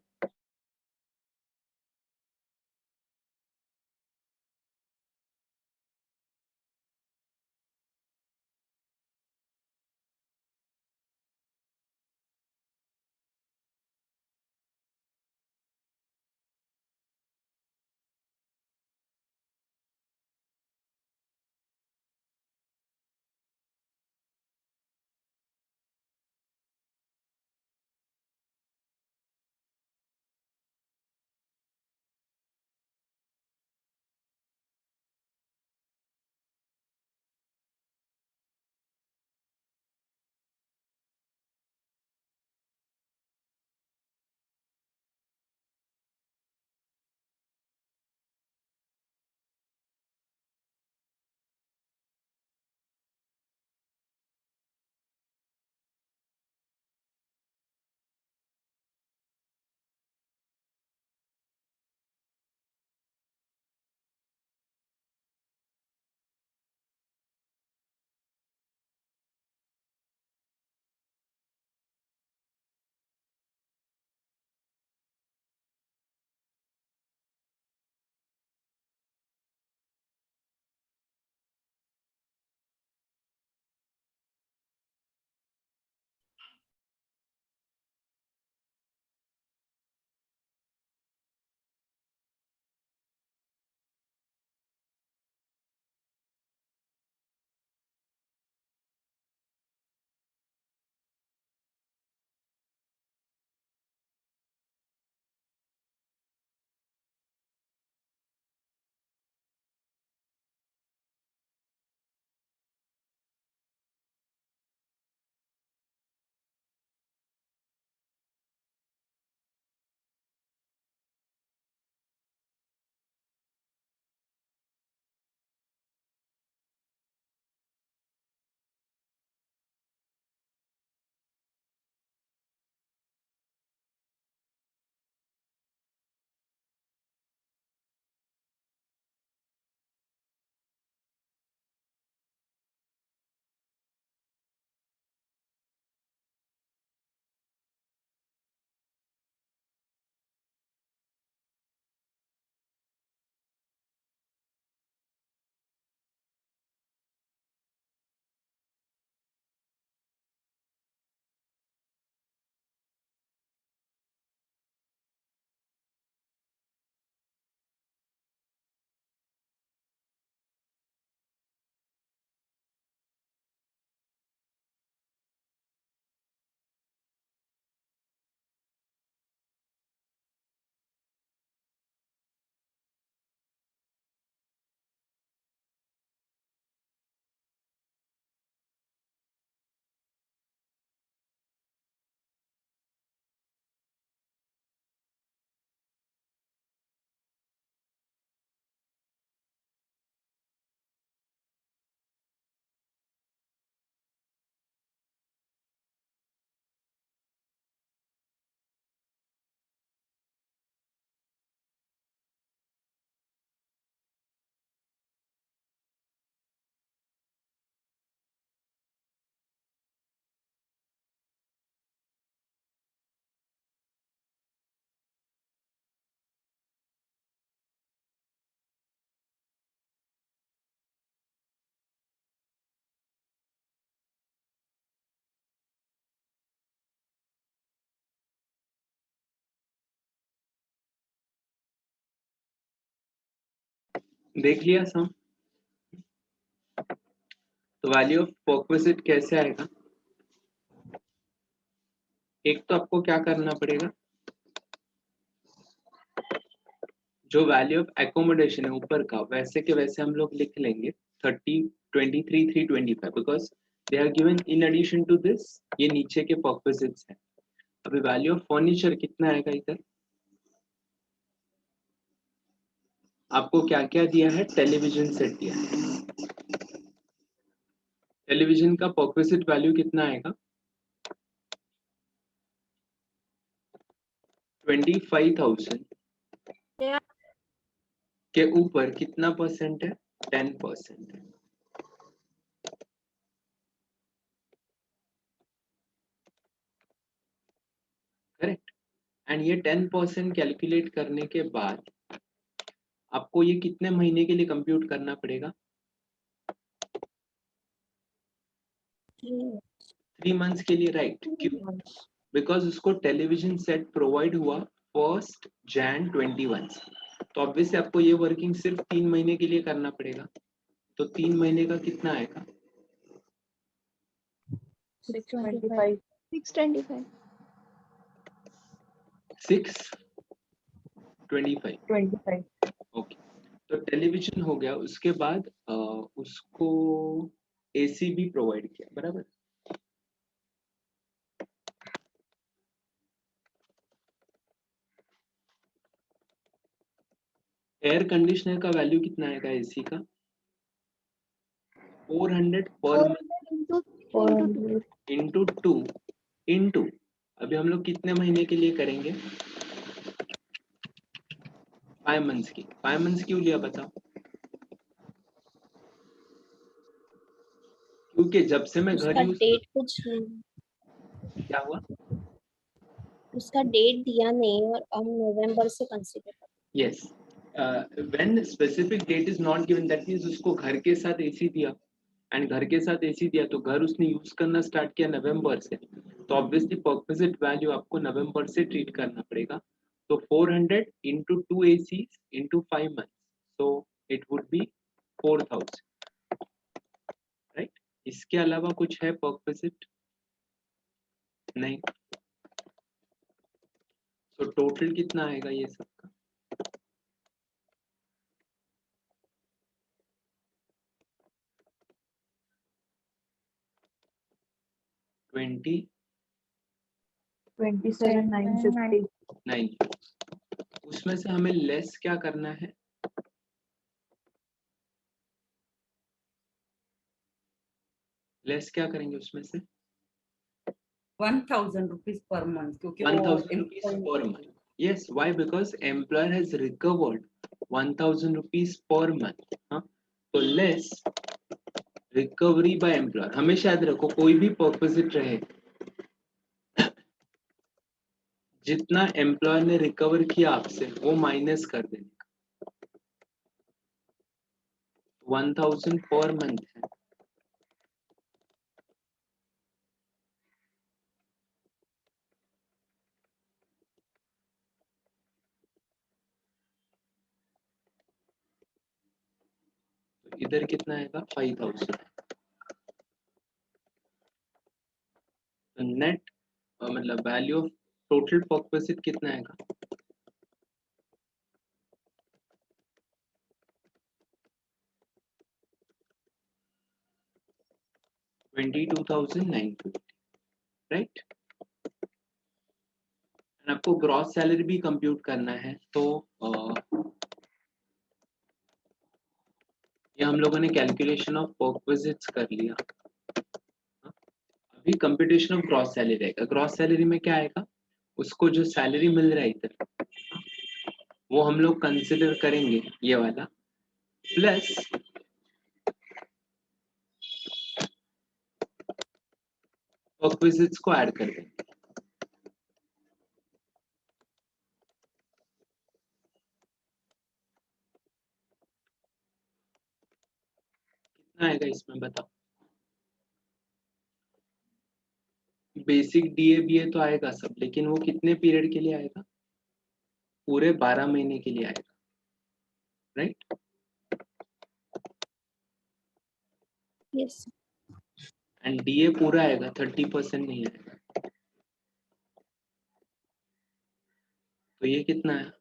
देख लिया सम। तो वैल्यू ऑफ परक्विजिट कैसे आएगा? एक तो आपको क्या करना पड़ेगा, जो वैल्यू ऑफ एकोमोडेशन है ऊपर का वैसे के वैसे हम लोग लिख लेंगे 30, 23, 325 because they are given in addition to this, ये नीचे के परक्विजिट्स है। अभी वैल्यू ऑफ फर्नीचर कितना आएगा इधर? आपको क्या क्या दिया है? टेलीविजन सेट दिया है। टेलीविजन का परक्विजिट वैल्यू कितना आएगा? 25,000 के ऊपर कितना परसेंट है? 10% है। करेक्ट। एंड ये 10% कैलकुलेट करने के बाद आपको ये कितने महीने के लिए कंप्यूट करना पड़ेगा? 3 मंथ्स के लिए, राइट? क्यों? बिकॉज उसको टेलीविजन सेट प्रोवाइड हुआ 1 Jan 21 तो ऑब्वियसली आपको ये वर्किंग सिर्फ 3 महीने के लिए करना पड़ेगा। तो 3 महीने का कितना आएगा? 625. 625. 625। 25. ओके, तो टेलीविजन हो गया। उसके बाद उसको एसी भी प्रोवाइड किया, बराबर? एयर कंडीशनर का वैल्यू कितना आएगा एसी का? 400 पर मंथ 400. इंटू 2 इंटू, अभी हम लोग कितने महीने के लिए करेंगे? 5 मंथ्स की। 5 मंथ्स क्यों लिया बताओ? क्योंकि जब से मैं घर उसका यूज, डेट कुछ क्या हुआ? उसका डेट दिया नहीं और हम नवंबर से कंसीडर करते yes, when specific date is not given that means उसको घर के साथ एसी दिया, एंड घर के साथ एसी दिया तो घर उसने यूज करना स्टार्ट किया नवंबर से, तो ऑब्वियसली परक्विजिट वैल्यू आपको नवंबर से ट्रीट करना पड़ेगा। तो 400 into 2 AC into 5 months, so it would be 4,000, right? इसके अलावा कुछ है परक्विजिट? नहीं। तो टोटल कितना आएगा ये सबका? ट्वेंटी 27,950. 9। उसमें से हमें लेस क्या करना है? लेस क्या करेंगे उसमें से? 1,000 रुपीज पर मंथ, क्योंकि 1,000 rupees per month. Yes, why? Because employer has recovered 1,000 rupees per month. हाँ? तो less recovery by employer. हमेशा याद रखो, कोई भी परक्विजिट रहे, जितना एम्प्लॉयर ने रिकवर किया आपसे वो माइनस कर देने का। 1,000 पर मंथ है। तो इधर कितना आएगा? 5,000। तो नेट मतलब वैल्यू ऑफ टोटल परक्विजिट कितना आएगा? 22,950, राइट? आपको ग्रॉस सैलरी भी कंप्यूट करना है, तो ये हम लोगों ने कैलकुलेशन ऑफ परक्विजिट्स कर लिया। अभी कंप्यूटेशन ऑफ ग्रॉस सैलरी रहेगा। ग्रॉस सैलरी में क्या आएगा? उसको जो सैलरी मिल रहा है इधर, वो हम लोग कंसिडर करेंगे ये वाला, प्लस परक्विजिट्स को ऐड कर देंगे। कितना आएगा इसमें बताओ? बेसिक डीए बीए तो आएगा सब, लेकिन वो कितने पीरियड के लिए आएगा? पूरे 12 महीने के लिए आएगा, राइट? Yes. एंड डीए पूरा आएगा, 30% नहीं आएगा। तो ये कितना है?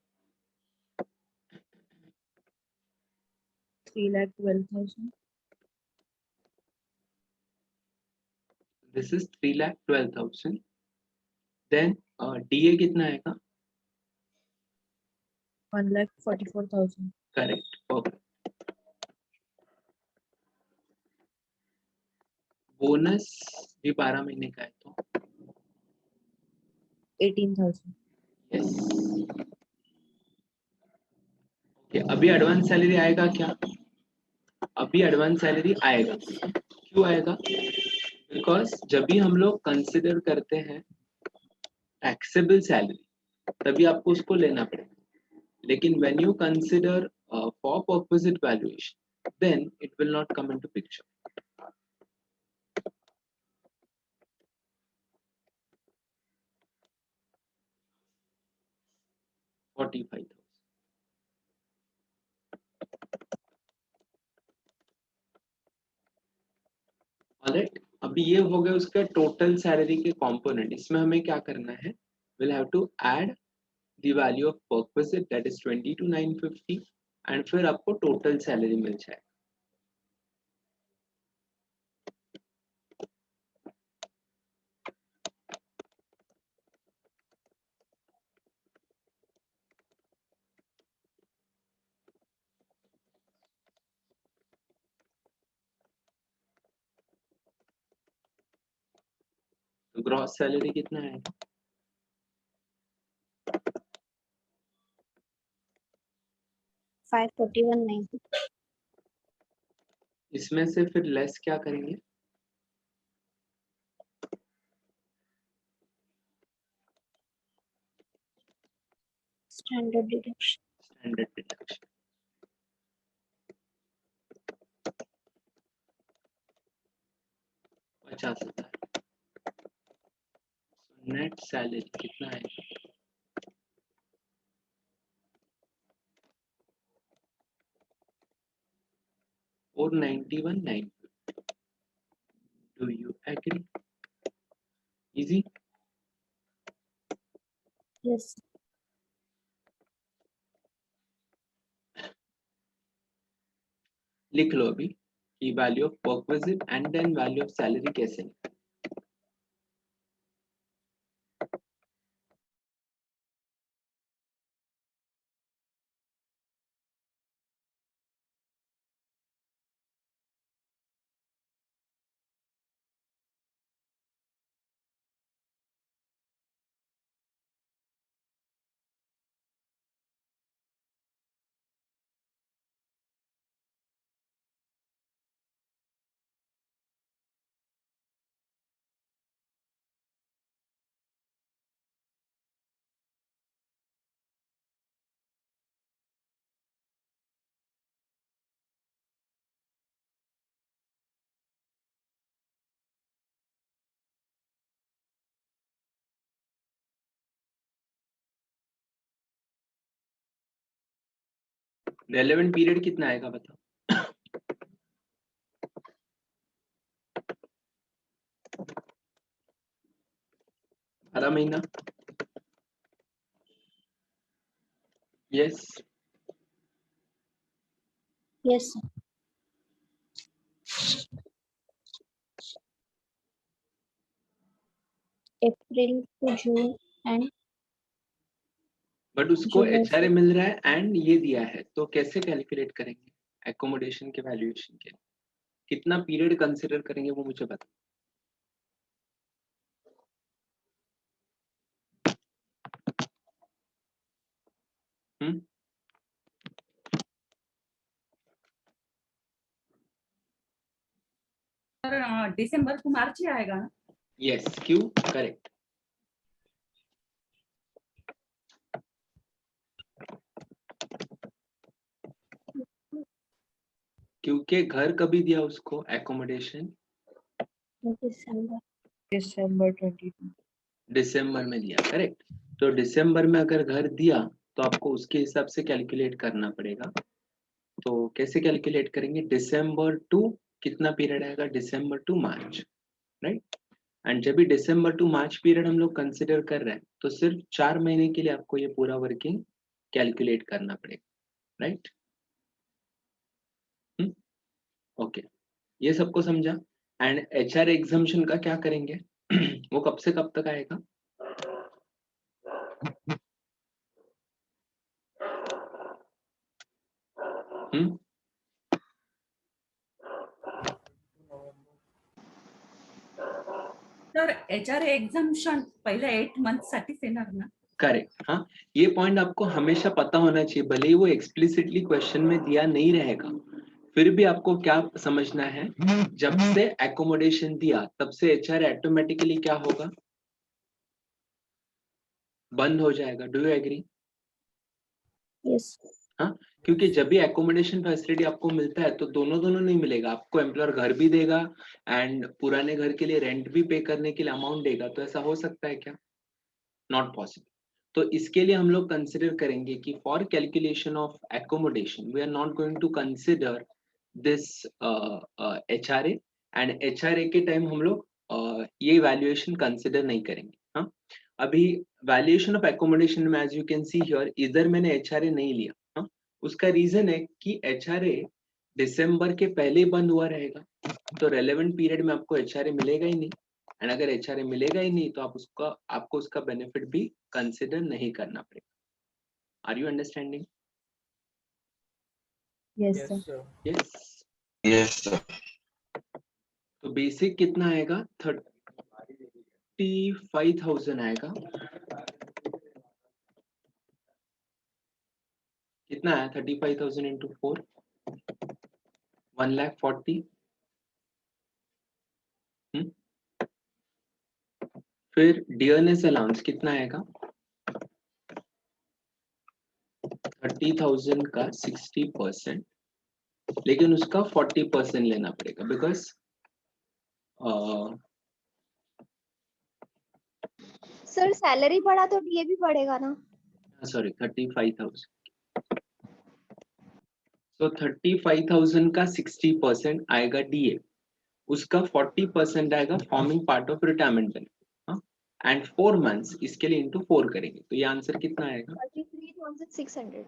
3,12,000. This is 3,12,000। देन डीए कितना आएगा? 1,44,000. Correct, perfect. बोनस भी 12 महीने का है तो 18,000. यस। ओके, अभी एडवांस सैलरी आएगा क्या? अभी एडवांस सैलरी आएगा। क्यों आएगा? बिकॉज जब भी हम लोग कंसिडर करते हैं टैक्सेबल सैलरी, तभी आपको उसको लेना पड़ेगा। लेकिन when you consider for perquisite valuation, then it will not come into picture. $45,000। Alright, अभी ये हो गया उसका टोटल सैलरी के कंपोनेंट। इसमें हमें क्या करना है? Will have to add the value of perquisite, that is 22,950, and फिर आपको टोटल सैलरी मिल जाएगा। तो ग्रॉस सैलरी कितना है? 541,900. इसमें से फिर लेस क्या करेंगे? Standard deduction. Standard deduction. $50,000। Net salary कितना है? और 91,950। Do you agree? Easy. Yes. लिख लो अभी कि value of perquisite and then value of salary कैसे निकालें। रेलेवेंट पीरियड कितना आएगा बताओ? 12 महीना। Yes. Yes, sir. April to June and but उसको जुलाई एचआरए से मिल रहा है एंड ये दिया है, तो कैसे कैलकुलेट करेंगे एकोमोडेशन के वैल्यूएशन के लिए? कितना पीरियड कंसिडर करेंगे वो मुझे बता। दिसंबर को मार्च ही आएगा ना? यस, क्यों? करेक्ट। क्योंकि घर कभी दिया उसको एकोमोडेशन? December. December 22. दिसंबर में दिया, करेक्ट। तो दिसंबर में अगर घर दिया तो आपको उसके हिसाब से कैलकुलेट करना पड़ेगा। तो कैसे कैलकुलेट करेंगे? दिसंबर टू कितना पीरियड आएगा, December two March, right. And जब भी दिसंबर टू मार्च पीरियड हम लोग कंसिडर कर रहे हैं तो सिर्फ 4 महीने के लिए आपको ये पूरा वर्किंग कैलकुलेट करना पड़ेगा, राइट। ओके, ये सबको समझा। एंड एचआर एग्जाम्शन का क्या करेंगे वो कब से कब तक आएगा? हम्म, तर HR एक्झाम्शन पहिल्या 8 मंथ साठीच येणार ना? करेक्ट। हाँ, ये पॉइंट आपको हमेशा पता होना चाहिए, भले ही वो एक्सप्लिसिटली क्वेश्चन में दिया नहीं रहेगा, फिर भी आपको क्या समझना है, जब से एकोमोडेशन दिया तब से एचआर ऑटोमेटिकली क्या होगा, बंद हो जाएगा। Do you agree? Yes. हाँ, क्योंकि जब भी एकोमोडेशन फैसिलिटी आपको मिलता है तो दोनों दोनों नहीं मिलेगा, आपको एम्प्लॉयर घर भी देगा एंड पुराने घर के लिए रेंट भी पे करने के लिए अमाउंट देगा। तो ऐसा हो सकता है क्या? Not possible. तो इसके लिए हम लोग कंसिडर करेंगे कि for calculation of accommodation we are not going to consider this HRA, एंड HRA के टाइम हम लोग ये वैल्यूएशन कंसिडर नहीं करेंगे। हाँ, अभी वैल्यूएशन ऑफ एकोमोडेशन में as you can see here, इधर मैंने HRA नहीं लिया। हाँ, उसका रीजन है कि HRA दिसंबर के पहले बंद हुआ रहेगा, तो रेलेवेंट पीरियड में आपको HRA मिलेगा ही नहीं, एंड अगर HRA मिलेगा ही नहीं तो आपको उसका बेनिफिट भी कंसिडर नहीं करना पड़ेगा। Are you understanding? Yes, Yes, sir. sir. Yes. Yes, sir. तो बेसिक कितना आएगा? 35,000 आएगा। कितना आया? 35,000 इंटू 4, 1,40,000। फिर डियरनेस अलाउंस कितना आएगा? 30,000 का 60%, लेकिन उसका 40% लेना पड़ेगा, बिकॉज सर सैलरी बढ़ा तो डीए भी बढ़ेगा ना? सॉरी 35,000। तो 35,000 का 60% आएगा डीए, उसका 40% आएगा forming part of retirement benefit, and 4 months इसके लिए इंटू 4 करेंगे तो ये आंसर कितना आएगा? 33,600।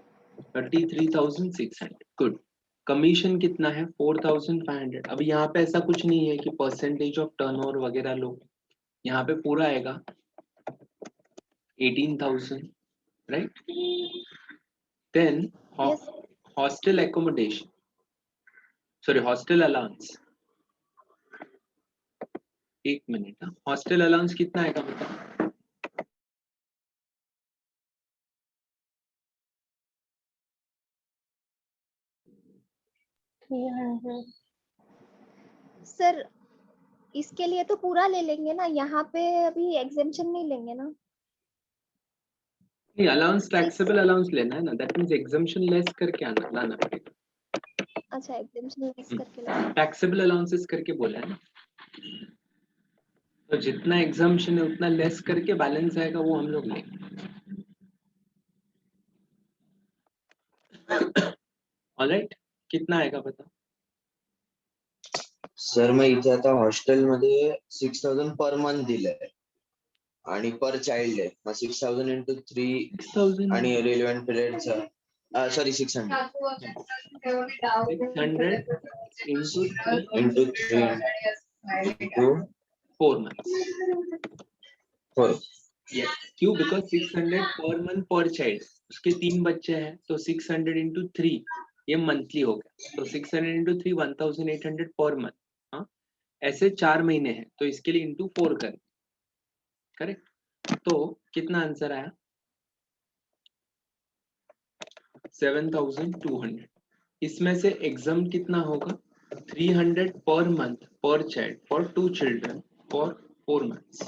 33,600। गुड। कमीशन कितना है? 4,500। अब यहाँ पे ऐसा कुछ नहीं है कि परसेंटेज ऑफ टर्नओवर वगैरह लो, यहाँ पे पूरा आएगा 18,000, right. Then Yes. Hostel accommodation, sorry hostel allowance, एक मिनट। हॉस्टल अलाउंस कितना आएगा बताओ? सर इसके लिए तो पूरा ले लेंगे ना, यहाँ पे अभी एग्जेम्पशन नहीं लेंगे ना? नहीं, अलाउंस टैक्सेबल अलाउंस लेना है ना, दैट मींस एग्जम्पशन लेस करके लाना पड़ेगा। अच्छा, एग्जेम्पशन लेस करके लेंगे। टैक्सेबल अलाउंसेस करके बोला है ना, तो जितना एग्जम्पशन है उतना लेस करके बैलेंस आएगा वो हम लोग लेंगे। ऑलराइट, कितना आएगा बता? सर मग इथे आता हॉस्टेलमध्ये 6,000 पर मंथ दिलंय आणि पर चाइल्ड आहे, मग 6,000 इंटू 3 6,000 आणि रिलेव्हंट पिरियडचा sorry 600 600 into 3 into 3 into 4 months। 4। Yes, क्यों? बिकॉज 600 पर मंथ पर चाइल्ड, उसके 3 बच्चे हैं तो 600 into 3 ये मंथली हो गया, तो 600 into 3 1,800 पर मंथ। हाँ, ऐसे 4 महीने हैं तो इसके लिए इंटू 4 कर, करेक्ट। तो कितना आंसर आया? 7,200। इसमें से एग्जाम कितना होगा? 300 पर मंथ पर child for 2 children for 4 months।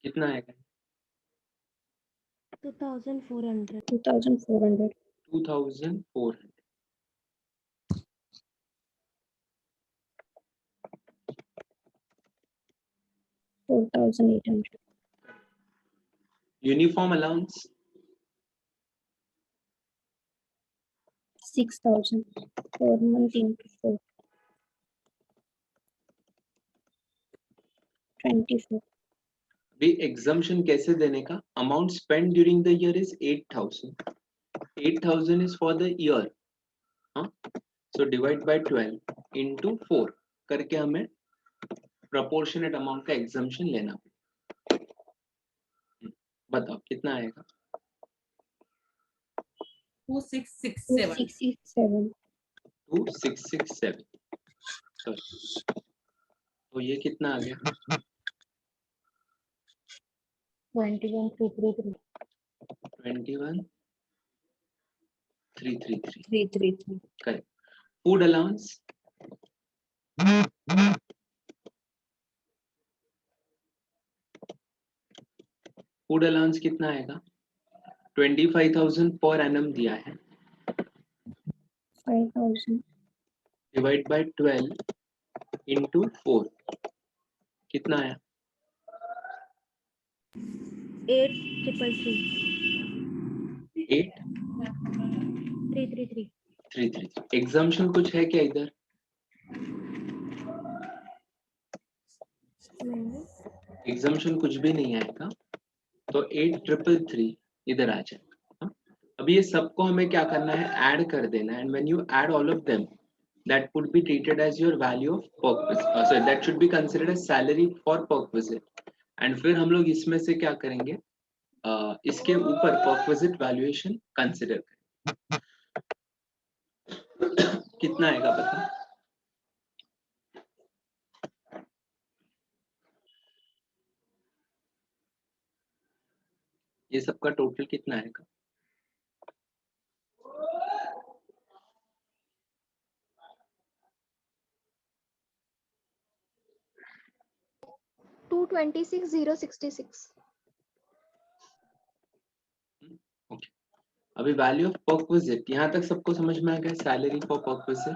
कितना आएगा? 2,400. 2,400। Uniform allowance 6,000 per month into 4. 24. अभी एग्जाम्शन कैसे देने का? Amount spend during the year is 8,000. 8,000 is for the year. So divide by 12 into 4 करके हमें proportionate amount का exemption लेना. बताओ कितना आएगा? 2667. 667. 2667. तो ये कितना आ गया? 21,333. 21,333. 333. Correct. Food allowance? Food allowance कितना आएगा? 25,000 पर एनम दिया है. 5,000. डिवाइड बाय 12 इंटू 4 कितना आया? 8,333. 8,333. 333. एग्जाम्शन कुछ है क्या इधर? एग्जाम्शन कुछ भी नहीं आएगा. तो 8,333 इधर आ जाएगा. अभी ये सबको हमें क्या करना है? ऐड कर देना. And when you add all of them that would be treated as your value of per visit. So that should be considered as salary for per visit. And फिर हम लोग इसमें से क्या करेंगे? इसके ऊपर per visit valuation consider करेंगे. कितना आएगा पता? ये सबका टोटल कितना आएगा? Two 26,066. ओके. अभी वैल्यू ऑफ per visit यहाँ तक सबको समझ में आ गया? Salary for per visit.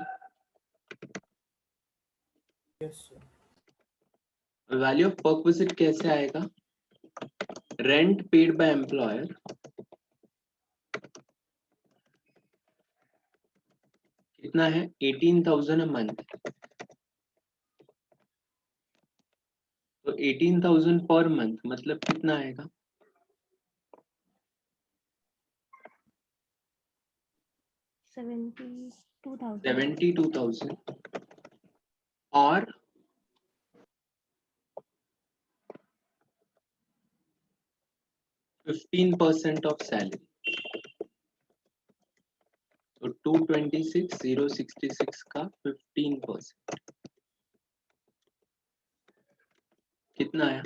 Yes, sir. Value of per visit कैसे आएगा? रेंट पेड बाय एम्प्लॉयर कितना है? 18,000 a month. तो 18,000 पर मंथ मतलब कितना आएगा? 72,000. 72,000 और 15% of salary. तो 226,066 का 15% कितना आया?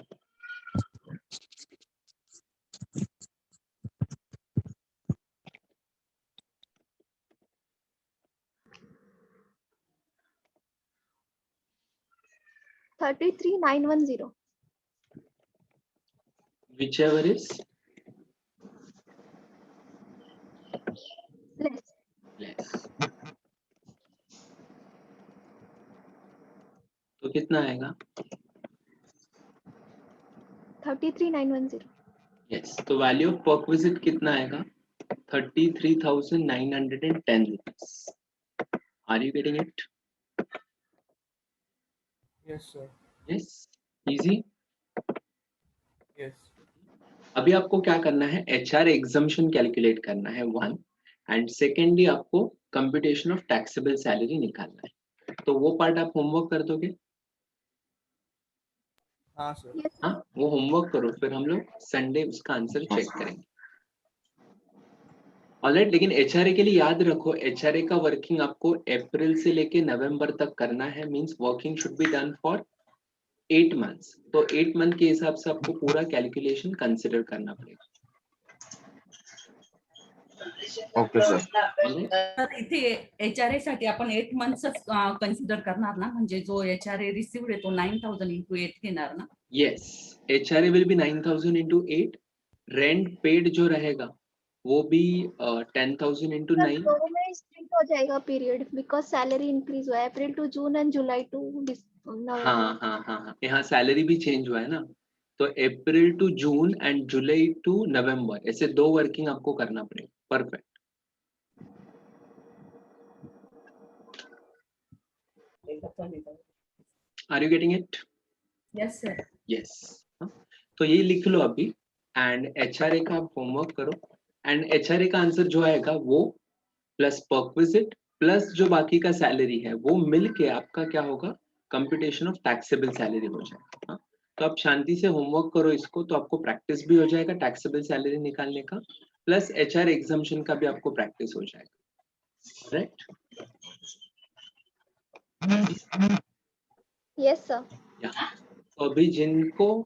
$33,910. Whichever is Less. less. तो कितना आएगा? 33,910. यस. तो वैल्यू ऑफ per visit कितना आएगा? 33,910 rupees. Are you getting it? Yes, sir. Yes. Easy. Yes. अभी आपको क्या करना है? HR exemption कैलकुलेट करना है 1 एंड सेकेंडली आपको कंप्यूटेशन ऑफ टैक्सेबल सैलरी निकालना है. तो वो पार्ट आप होमवर्क कर दोगे? हाँ सर. Yes. हाँ, वो होमवर्क करो. फिर हम लोग संडे उसका आंसर चेक करेंगे. ऑलराइट. लेकिन एचआरए के लिए याद रखो, एचआरए का वर्किंग आपको अप्रैल से लेके नवंबर तक करना है. Means working should be done for 8 months. तो 8 मंथ के हिसाब से आपको पूरा कैलकुलेशन कंसिडर करना पड़ेगा. Okay sir. तर इथे एचआरए साठी आपण 8 मंथ्स कन्सिडर करणार ना, म्हणजे जो एचआरए रिसिव्ह येतो 9,000 into 8 घेणार ना. Yes. HRA will be 9,000 into 8. Rent paid जो रहेगा वो भी 10,000 into 9. दोनों में स्प्लिट हो जाएगा पीरियड बिकॉज सैलरी इंक्रीज हुआ है April to June and July to November. हाँ. यहाँ सैलरी भी चेंज हुआ है ना. तो April to June and July to November ऐसे 2 वर्किंग आपको करना पड़ेगा. परफेक्ट. जाएगा चलेगा। Are you getting it? Yes sir. Yes. तो ये लिख लो अभी एंड एचआरए का आप होमवर्क करो एंड एचआरए का आंसर जो आएगा वो प्लस परक्विजिट प्लस जो बाकी का सैलरी है वो मिल के आपका क्या होगा, कंप्यूटेशन ऑफ टैक्सेबल सैलरी हो जाएगा। हाँ? तो आप शांति से होमवर्क करो इसको, तो आपको प्रैक्टिस भी हो जाएगा टैक्सेबल सैलरी निकालने का, प्लस एचआर एग्जाम्पशन का भी आपको प्रैक्टिस हो जाएगा। राइट? Yes sir. तो अभी जिनको